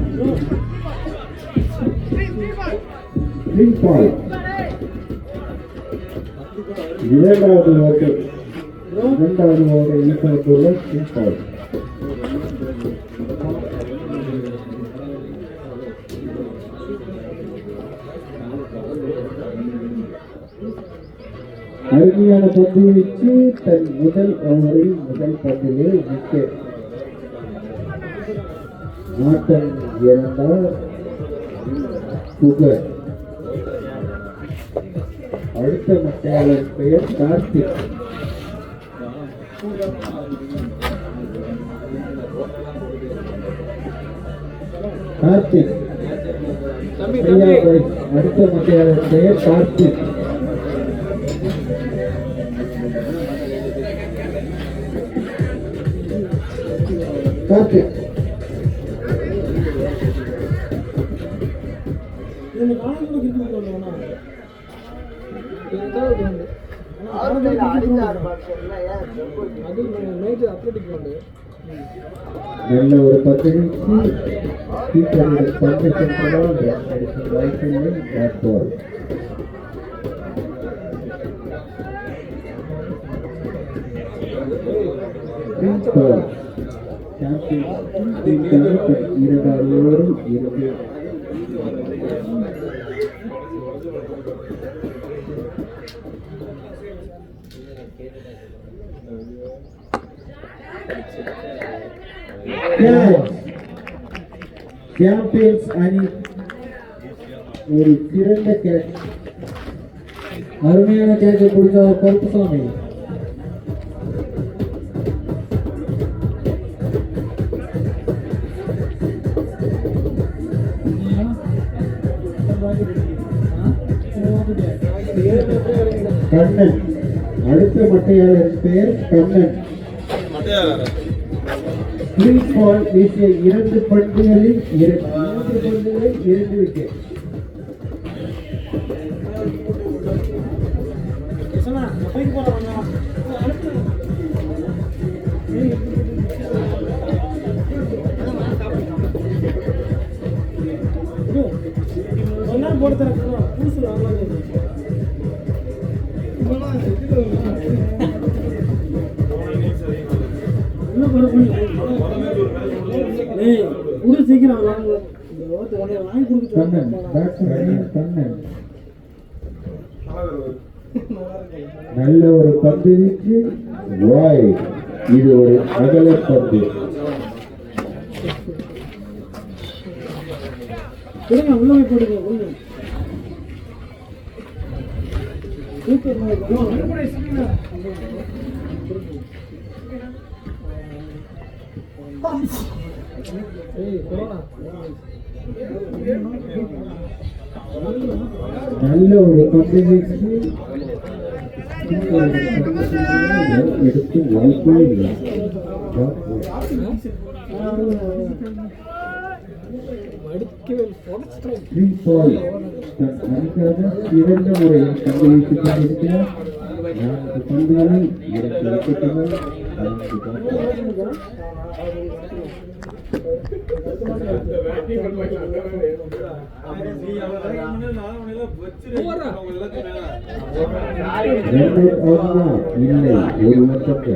B: Green ball. இரண்டாவது ஓவர் ஈசாக்குள்ள green ball. அருமையான பந்து வீச்சு தன் முதல் ஓவரில் முதல் பந்திலே விக்கெட். ஆட்டம் இழந்தார் புகழ். அடுத்த மட்டையாளர் பெயர் கார்த்திக். அடுத்த மட்டையாளர் பெயர் கார்த்திக். நல்ல ஒரு 10 நிமிஷம் கீப்பருடைய பந்து சென்றதால் வாய்ப்பில்லை. Bat ball. இரண்டாவது ஓவரில் 2 சாம்பியன்ஸ் அணி ஒரு சிறந்த கேட்ச், அருமையான கேட்சை கொடுத்த கருப்புசாமி. கண்ணன் அடுத்த மட்டையாளர் பெயர் கண்ணன். கிரீன் பால் வீசிய 2 பந்துகளில் 2 விக்கெட். நல்ல ஒரு பந்து வீச்சு. வாய், இது ஒரு அகல பந்து. நல்ல ஒரு பந்து வீச்சு. எடுத்து வாய்ப்பே இல்லை. சிறந்த முறையில் பந்து வீசிக் கொண்டிருக்கிறார். 4 பந்துகளில் 2 விக்கெட்டுகள். இல்லை, ஒரு வருஷத்துக்கு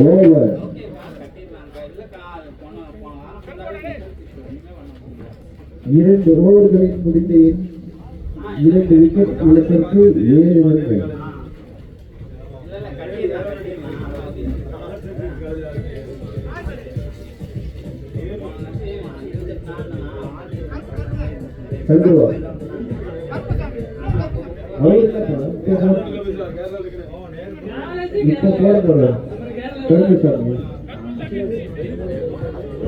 B: ஓவர். 2 ஓவர்களில் முடிந்த 2 விக்கெட் இழப்பிற்கு 7 ரன்கள். சந்துவா இப்ப போற கருப்புசாமி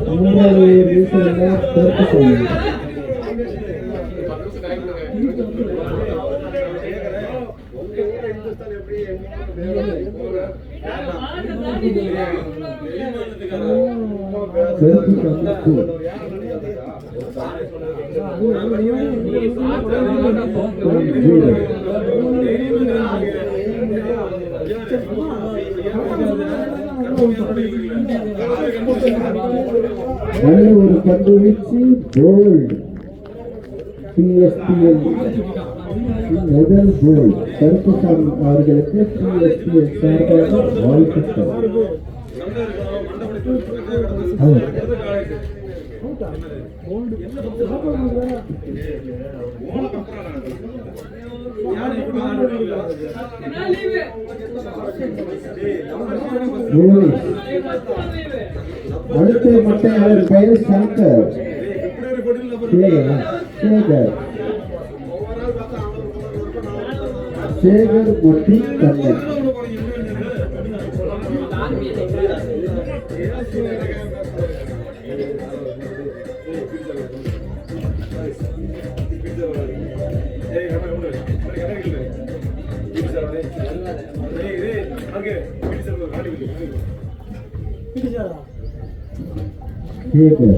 B: 3வது நிமிஷம்ல கருப்புசாமி நல்ல ஒரு பந்து வீச்சு. போல்ட். PSPL முதல் கோல் கருப்புசாமி அவர்களுக்கு PSPL சார்பாக வாழ்த்துக்கள். அடுத்த மட்டையாளர் பெயர் சங்கர் சேகர் மற்றும் கண்ணன். சேகர்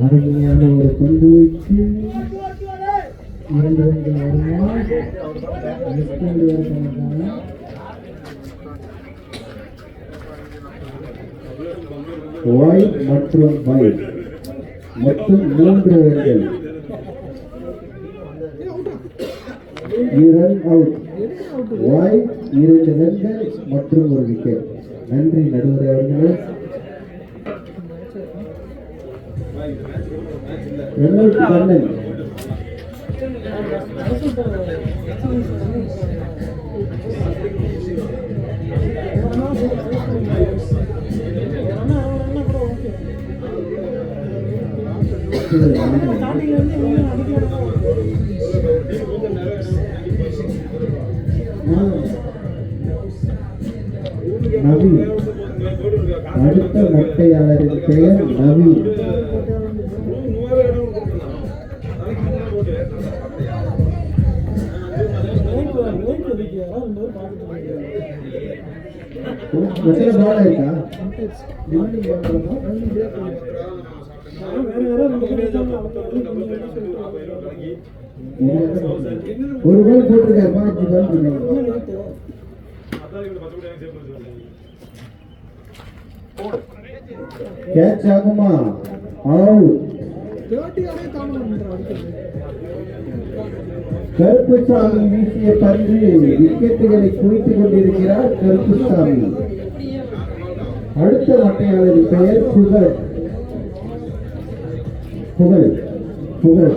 B: அருமையான ஒரு பந்து வச்சு 2 ரன்கள் வருமா வைட் மற்றும் வைட் மொத்தம் 3 ரன்கள். Run out. வைட் 2 ரன்கள் மற்றும் ஒரு விக்கெட். நன்றி நடுவர் அவர்களே. கண்ணன் நவீன். அடுத்த மட்டையாளரின் பெயர் நவீன். ஒரு கோல் போட்டிருக்காரு. கேட்ச் ஆகுமா? அவுட். கருப்புசாமி வீசிய பந்து விக்கெட்டுகளை குவித்துக் கொண்டிருக்கிறார் கருப்புசாமி. அடுத்த மட்டையாளரின் பெயர் புகழ். புகழ் புகழ்.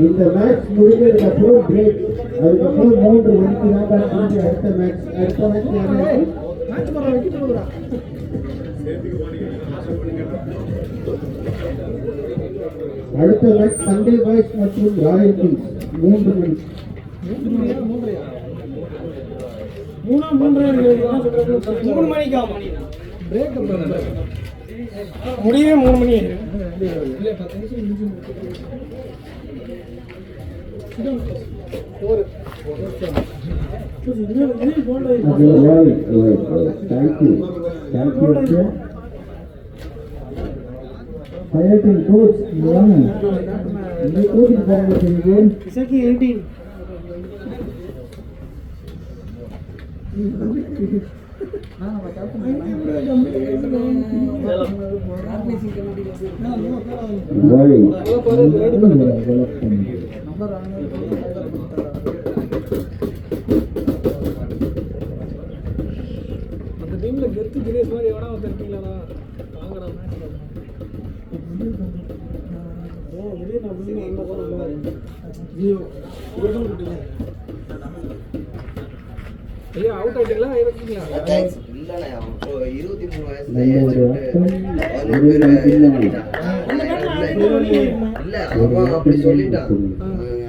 B: இந்த மேட்ச் முடிஞ்சதுக்கு அப்புறம் பிரேக். அதுக்கப்புறம் 3 மணிக்கு தான் அடுத்த மேட்ச். அடுத்த மேட்ச் சண்டே பாய்ஸ் மற்றும் ராயல் கிங்ஸ் 3 மணி.
E: முடியவே 3 மணி.
B: Fighting coach, young. The coaching formation again.
E: Isaki 18. அந்த டீம்ல கெத்து தினேஷ் மாதிரி எவனா வந்து இருக்கீங்களா? வாங்கடா மேட்ச். ஐயா அவுட் ஆயிட்டீங்களா? இருக்கீங்களா?
F: இல்லண்ணே, அப்போ 23 வயசுல இல்ல அவன் அப்படி சொல்லிட்டான்.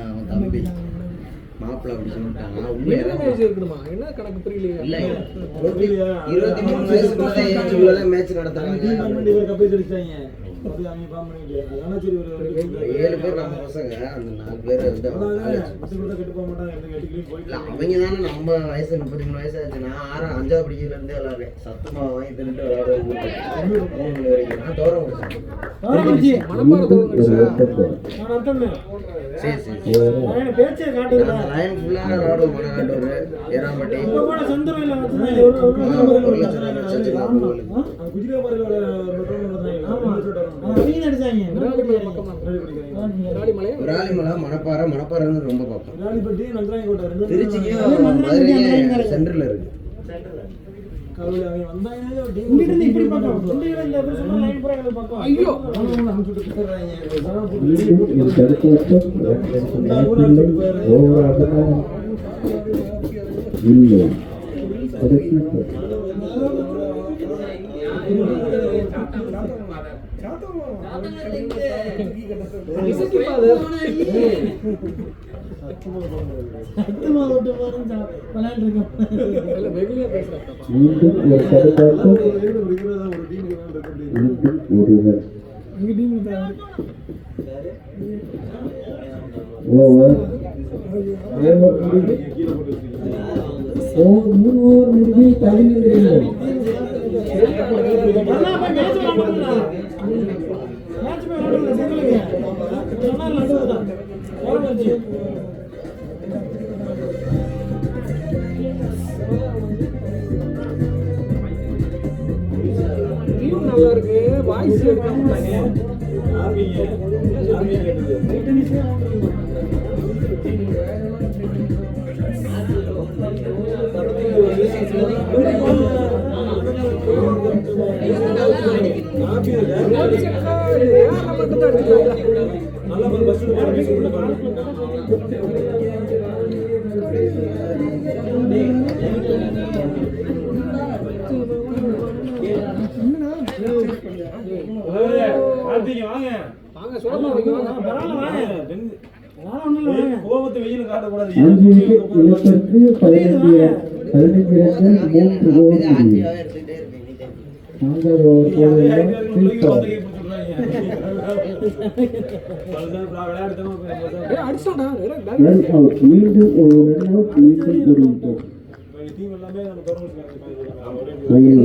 F: அவன் தம்பி மாப்பிள்ள அப்படி சொல்லிட்டான்.
E: இருக்கணுமா? என்ன கணக்கு புரியலையா?
F: இல்ல 23 வயசுக்குள்ள மேட்ச் நடத்துறாங்க. 7 பேர் நம்ம பசங்க, அந்த 4 பேர் வந்து அவங்க தானே நம்ம வயசு 33 வயசு ஆச்சு. நான் 5ஆவது படிக்கிறதுல இருந்தே விளையாடுறேன். சத்தமா வாங்கி தின்னுட்டு விளையாடுறேன். நான் தோரம் முடிச்சேன். சரி சரி லைன் ஃபுல்லாக விளையாடுவோம். மணக்காட்டூர் ஏறாம்பட்டி 1 லட்சம் வச்சுக்கலாம் விராலிமலை மணப்பாறை ரொம்ப பக்கம் திருச்சிக்கு மதுரையே சென்டர்ல இருக்கு
E: ஐயோ
B: மீண்டும் ஒரு தடுப்பாட்டம் ஓவராக இல்லை மீண்டும் ஒரு தடுப்பாட்டம் மீண்டும் ஒருவர் ஓவர் மூணு ஓவர் முடிவு 15
E: நல்லா இருக்கு வாய்ஸ் எடுக்க மாட்டாங்க வாங்க சோழமா வைங்க கோபத்தை வெயில காட்டக்கூடாது
B: 5 விக்கெட் இழப்பிற்கு 15 ரன்கள் 3 ஓவர் நாங்கள் ஓவர்
E: அடிச்சோடா
B: ரன் அவுட் மீண்டும் ஒரு ரன் அவுட் மீண்டும் ஒரு விக்கெட்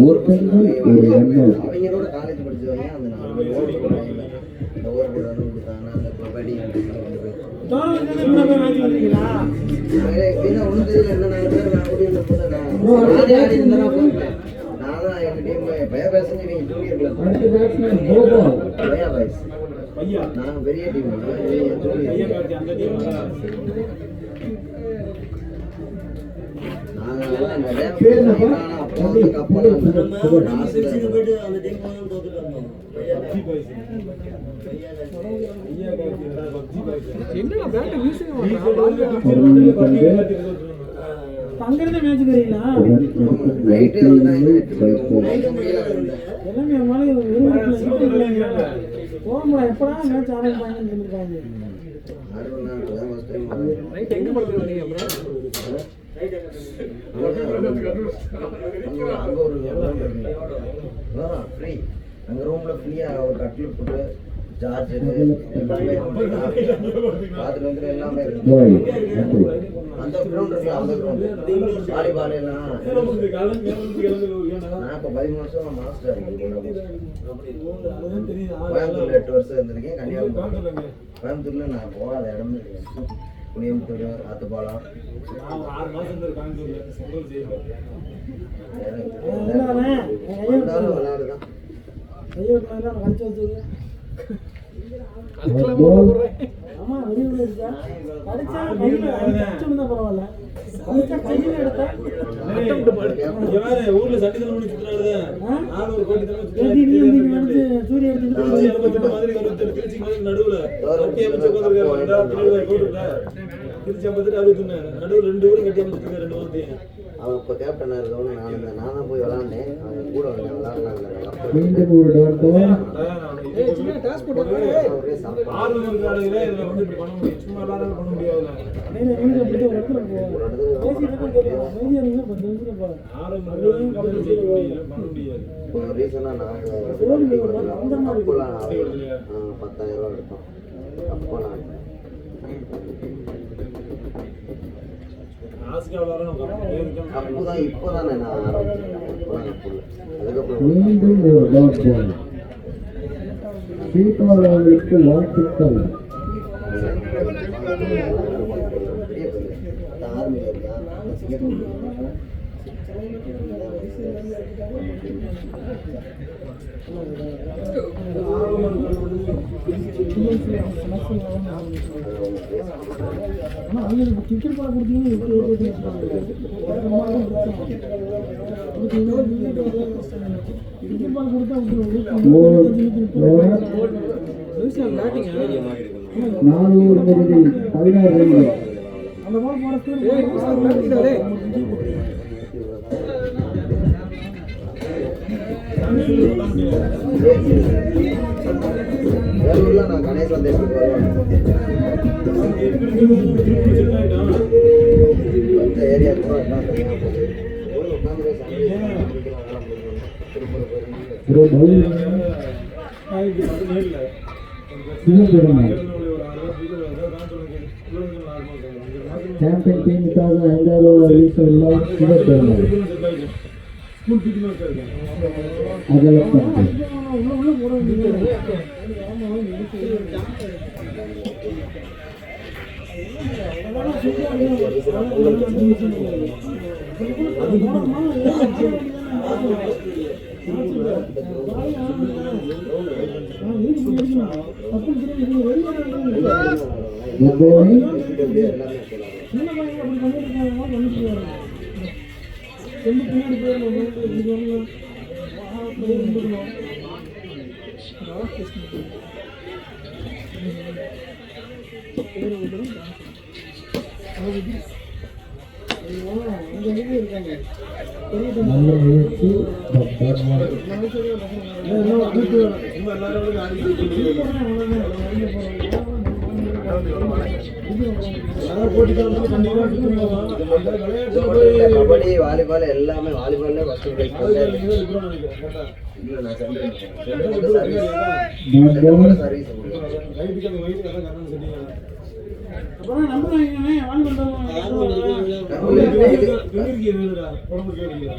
B: ஓட்டங்கள் ஒரு ரன் அவுட்
F: அவங்களோட காலேஜ் படிச்சவங்க அந்த 4 ஓவர் போடுவாங்க இந்த ஓவர் போட ரன் கொடுத்தாங்க அந்த கபடி ஒன்றும் தெரியல என்ன 4 பேர் நான் ஓடி நானே ஆடி இருந்தேன் நான் தான் எங்கள் டீம் பையா பேசஞ்சு நீங்கள் ஜூனியர்
B: அடுத்த பேட்ஸ்மேன் கோபால்
F: பையா பாய்ஸ் நாங்கள் பெரிய டீம்
E: என்னடா பேட் யூஸ்
G: அங்கிருந்து மேட்ச் தெரியுங்களா எல்லாமே போகும்போது எப்படா மேட்ச் ஆரம்பிப்பாங்கன்னு சொல்லியிருக்காங்க
E: நைட் எங்க படுத்துறீங்க
F: அங்க ரூம்ல ஃப்ரீயா ஒரு கட்டில் போட்டு சார்ஜர் பாத்ரூம் வந்து எல்லாமே இருக்கு அந்த கிரவுண்ட் இருக்கு அந்த கிரவுண்ட் வாலிபால் எல்லாம் நான் இப்போ 13 வருஷம் மாஸ்டர் கோயம்புத்தூர்ல 8 வருஷம் இருந்திருக்கேன் கன்னியாகுமரி கோயம்புத்தூர்ல நான் போகாத இடமே இல்லை புளியம்புத்தூர் ஆத்துப்பாலம்
C: 6 மாசம்
F: விளையாடுதான்
G: கழிச்சு வச்சுங்க ஆமா வெளியூர்ல இருக்கா படிச்சா கையில அடிச்சுருந்தா பரவாயில்ல படிச்சா கையில எடுத்தா
C: ஊர்ல சட்டிதல் பண்ணி சுத்துறாரு 400 கோடி தடவை
G: சூரிய எடுத்துட்டு
C: திருச்சி நடுவுல திருச்சி 61 நடுவுல 2 ஊரும் கட்டி அமைச்சிருக்காரு 2 வாரத்தையும்
F: அவன் இப்போ கேப்டனாக இருக்கவனு நான் தான் போய் விளாண்டேன் அவன் கூட வந்தேன் விளாட்லாம்
B: மீண்டும் ஒரு டாட் பால்
E: சின்ன டாஸ் போட்டாங்க
F: ஒரே சாப்பிட்டு
C: இதில் வந்து இப்படி பண்ண முடியும் சும்மா எல்லாரும் பண்ண முடியாதுல்ல
G: ஒரு இடத்துல போவோம்
C: பண்ண முடியாது
F: இப்போ ரீசனாக நாங்கள் 10,000 ரூபா எடுத்தோம் அப்போ நான் அப்போதான் இப்போதானே நான் ஆரம்பிச்சேன் அதுக்கப்புறம்
B: மீண்டும் ஒரு டாட் பால் தீபாவளிக்கு வாழ்த்துக்கள்
F: ஆர்மியில் இருக்கா
G: ஆனால் அவங்களுக்கு கிரிக்கெட் பால் கொடுத்தீங்கன்னு கிரிக்கெட் பால் கொடுத்தா
B: நானூறு 16 ரன்கள்.
G: அந்த பால் போட
F: வேலூர்ல நான் கணேஷ் வந்து எடுத்துட்டு வருவேன். அந்த ஏரியா கூட
B: சாம்பியன் டீமுக்காக 5வது ஓவர் வீசவுள்ளார் சிவபெருமாள். அகலப்பட்டு நல்ல முயற்சி.
F: கபடி வாலிபால் எல்லாமே வாலிபால்ல ஃபர்ஸ்ட் பிரைஸ் சர்வீஸ்
G: அப்புறம் நம்பர் வாங்கினே வாங்கி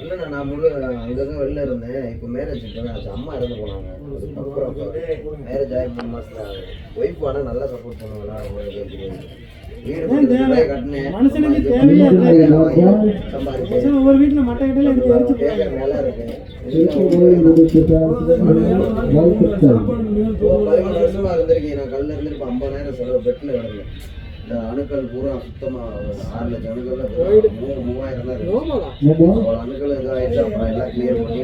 F: இல்லைண்ணா நான் முழு அங்கதான் வெளில இருந்தேன். இப்போ மேரேஜ் ஆச்சு, அம்மா இறந்து போனாங்க. அப்புறம் மேரேஜ் ஆகி 3 மாசத்துல ஒய்ஃப் ஆனால் நல்லா சப்போர்ட் பண்ணுவாங்களா அவங்களுக்கு வீடு கட்டினேன் சம்பாதிச்சேன்.
G: ஒவ்வொரு வீட்டில் மட்டை கட்டையில எடுத்து எரிச்சு
F: நல்லா இருக்கு. 11 வருஷமா இருந்திருக்கேன் நான். கல்ல இருந்து இப்போ 50,000 செலவு பெட்டில் கிடந்தேன். இந்த அணுக்கள் பூரா சுத்தமா 6 லட்சம் அணுக்கள் 3000 தான் இருக்கு. அணுக்கள் இதாகிடுச்சு. அப்புறம் எல்லாம் கிளியர் பண்ணி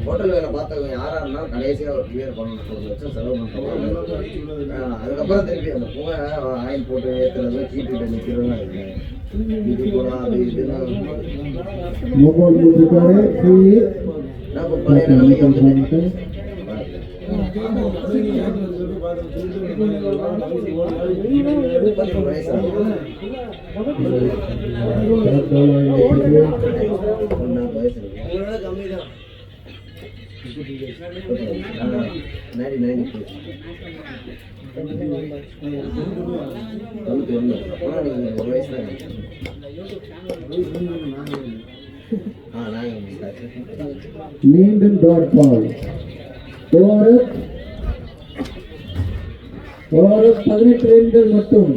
F: ஹோட்டல் வேலை பார்த்தவங்க யாரா இருந்தாலும் கடைசியாக ஒரு கிளியர் பண்ணணும். 1 லட்சம் செலவு பண்ணுறாங்க. அதுக்கப்புறம் திருப்பி அந்த புகை ஆயில் போட்டு ஏற்றுறது சீட்டு நிற்கிறதுலாம் இருக்கு. இது பூரா அது இதுன்னு நான் இப்போ பழைய நிலைமைக்கு வந்துட்டேன்.
B: மீண்டும் டாட் பால். ஓவர் 18 ரன்கள் மட்டும்.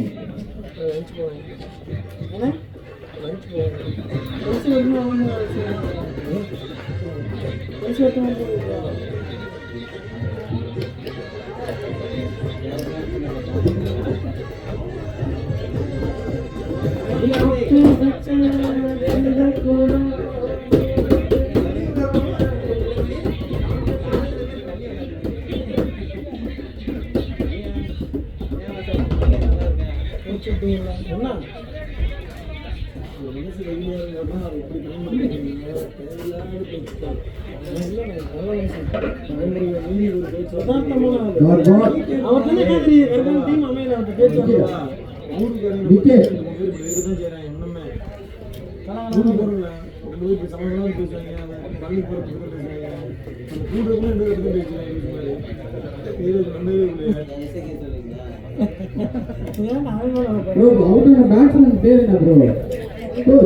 B: பேட்ஸ்மேன் பேர் என்ன ப்ரோ?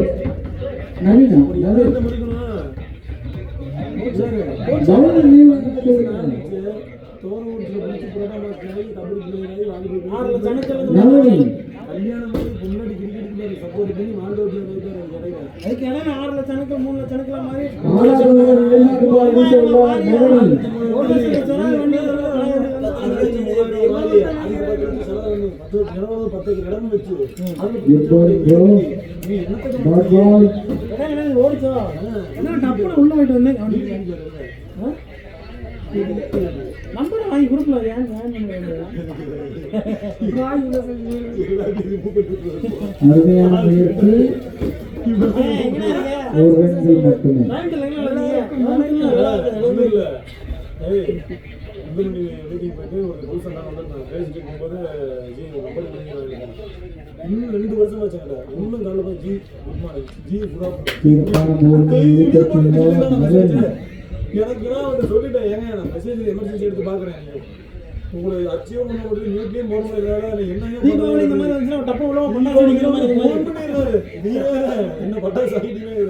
B: நவீனா
G: அதுக்கு இடம் 6 லட்சம் 3 லட்சம் மாதிரி
B: ராஜ்குமார் வீசுவா மகனி
G: ஓடிச்சோ என்ன டப்புனு உள்ள போயிட்டு வந்தேன் நம்பர் வாங்கி கொடுக்கல
B: அருமையான முயற்சி ஒரு ரன்கள் மட்டுமே
C: இன்னும் 2 வருஷம் வச்சாங்க இன்னும் நல்ல ஜி குட் மார்னிங் ஜி எனக்கு வந்து சொல்லிட்டேன் ஏங்க நான் மெசேஜ் எமர்ஜென்சி எடுத்து பார்க்குறேன் உங்களை அச்சீவ் பண்ண முடியும் நியூட்லியும் போட முடியல என்னையும் தீபாவளி இந்த மாதிரி வந்து டப்பா உள்ள பட்டாசு அடிக்கிற மாதிரி பண்ணிடுறாரு என்ன பட்டாசு அடிக்கிறீங்க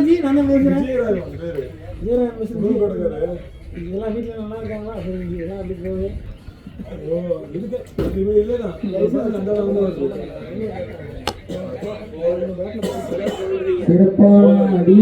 C: ஜி நான் பேசுறேன் இதெல்லாம் வீட்டில் நல்லா இருக்காங்களா இதெல்லாம் அப்படி போகுது ஓ இதுக்கு இல்லைண்ணா
B: சிறப்பான அடி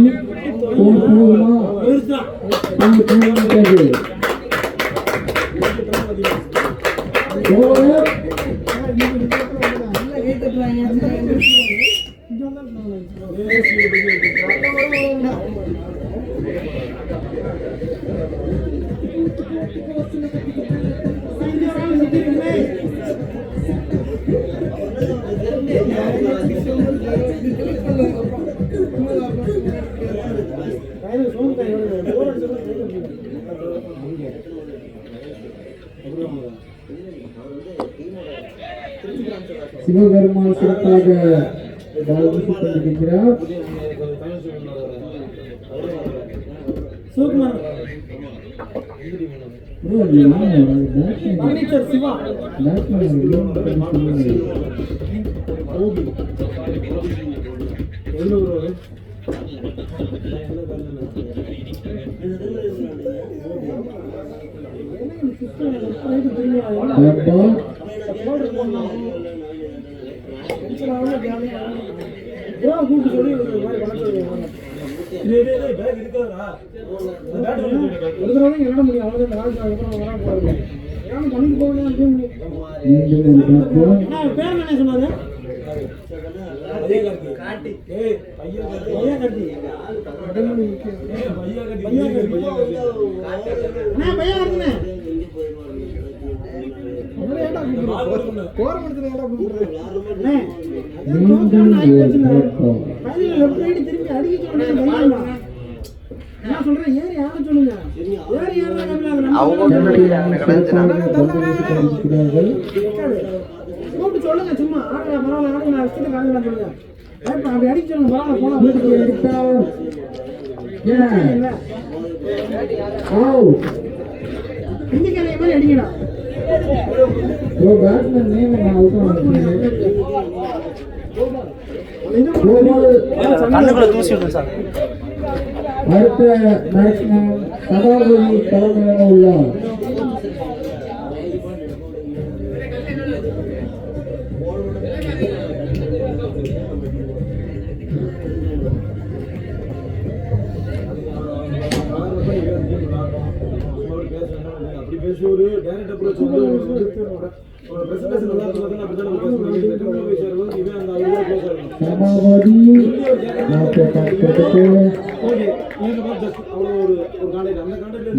B: சிவபெருமான் சிறப்பாக கொண்டிருக்கிறார். சொல்லுங்க சும்மா அப்படி அடிக்க சொல்லுங்க இந்திக்காரைய மாதிரி அடிக்கடா அடுத்த பேட்ஸ்மேன் சபாபதி தலைமையாக உள்ளார்.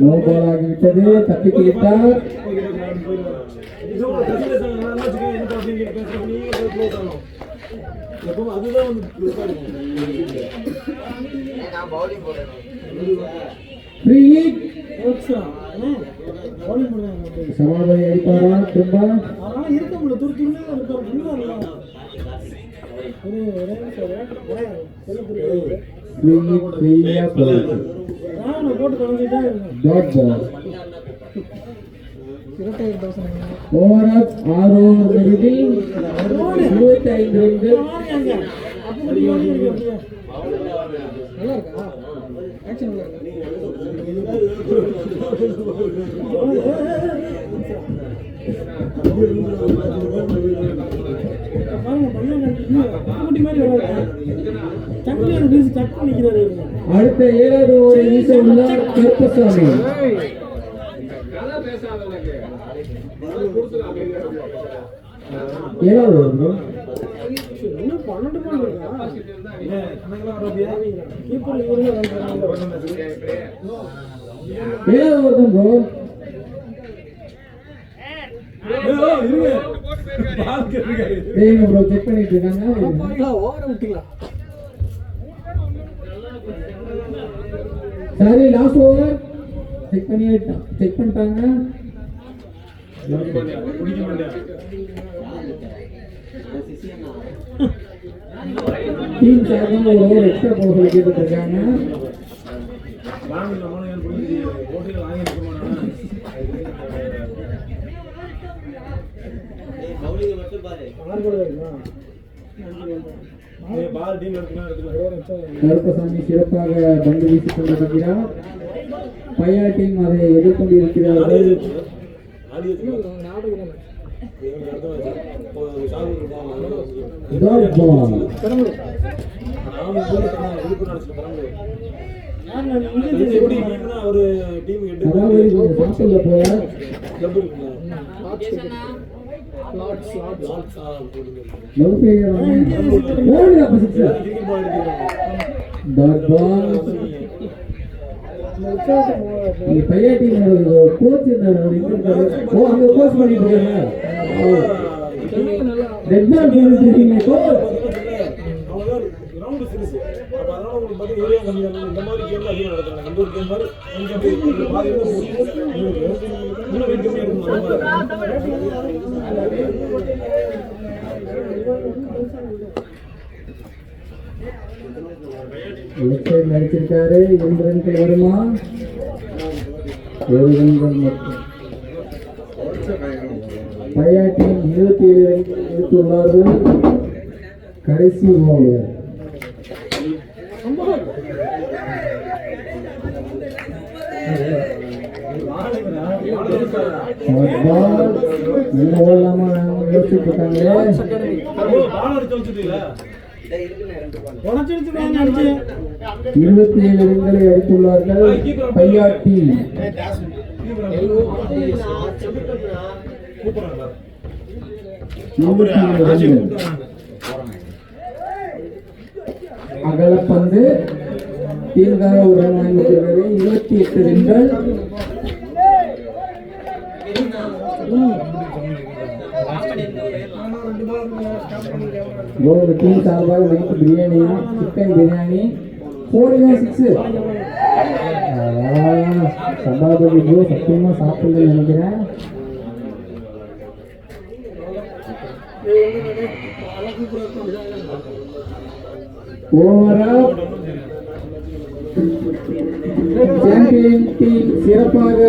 B: நோபாலாகிவிட்டது, தப்பி பிடித்தார். சமாதான அடிப்பாரா திரும்ப இருக்க முடியல ஓவர் 6 ஓவர் முடிவில் 25 ரன்கள். நல்லா இருக்கா ஆக்சன் நல்லா இருக்கு.
G: குட்டி மாதிரி வராது. சக்குனு அந்த பீஸ் சக்குனு நிற்கிறாரு.
B: அடுத்த 7வது ஓவரை வீச உள்ளார் கருப்பசாமி. 7வது ஓவர்
G: இன்னும் 12 பால் இருக்கா?
C: கணக்கெல்லாம் வராதியா?
G: கீப்பர் இவரு வந்தாங்க.
B: 7வது ஓவர் தான் ப்ரோ.
C: இருங்க பால் கேட்காரு.
B: டேய் ப்ரோ செக் பண்ணிட்டு இருக்காங்க.
G: பால்ல ஓவர விட்டீங்களா?
B: சரி லாஸ்ட் ஓவர் செக் பண்ணிட்டாங்க.
C: குடிக்க மாட்டேன்.
B: டீம் சார்பாக ஒரு ஓவர் எக்ஸ்ட்ரா போட சொல்லி கேட்டுட்டு இருக்காங்க.
C: வாங்கி நம்மளும் ஏன் புரியுது ஓட்டில் வாங்கி இருக்கமானா
G: ஆறு பால் இருக்குமா?
C: பால் டீம் எடுத்துக்கலாம்.
B: கருப்பசாமி சிறப்பாக பந்து வீசிக் கொண்டிருக்கிறார். பையா டீம் அதை எதிர்கொண்டு இருக்கிறார்கள்.
C: ஆடி வச்சுக்கலாம்.
G: நாடகம்
B: டாட் பால்.
C: எப்படி டீம்னா ஒரு டீம்
B: அதாவது கொஞ்சம் சாப்பிடல போல.
C: கிளப் இருக்குல்ல
B: லவ் ஃபெயிலியர் ஓடி ஆப்போசிட்
C: கிரிக்கெட் பால் எடுத்துக்கலாம்.
B: Dot ball. இந்த பையா டீம் கோச் ஓ அங்க கோச் பண்ணிட்டு இருக்காங்க. ரெட் பால் பண்ணிட்டு இருக்கீங்க கோச்.
C: கிரவுண்ட் சிறுசு. அப்ப அதனால உங்களுக்கு பாத்தீங்க ஏரியா கம்மியா இருக்கும். இந்த மாதிரி கேம்ல அதிகம் நடக்குறாங்க. இந்த ஒரு கேம் மாதிரி கொஞ்சம் அப்படியே பாதி கூட இன்னும் வெயிட் கம்மியா இருக்கும்.
B: லெஃப்ட் சைடுல அடிச்சிருக்காரு. 2 ரன்கள் வருமா? 1 ரன்கள் மட்டும். பையா டீம் 27 ரன்கள் எடுத்துள்ளார்கள். கடைசி ஓவர். என்ன ஓடலாமா யோசிச்சுட்டு இருக்காங்களே.
C: பால் அடிச்சு வச்சுட்டீங்களா?
B: 27 ரன்களை அடித்துள்ளார்கள் பையா டீம்.
C: கூப்பிடுறாங்களா?
B: 27 ரன்கள். அகலப்பந்து டீமுக்காக ஒரு ரன் வாங்கியிருக்கிறது. 28 ரன்கள். ஒரு டீம் சார்பாக நைட்டு பிரியாணியா சிக்கன் பிரியாணி 4-6. சபாபதி ப்ரோ சத்தியமா சாப்பிடுன்னு நினைக்கிறேன். ஓவரா சாம்பியன் டீம் சிறப்பாக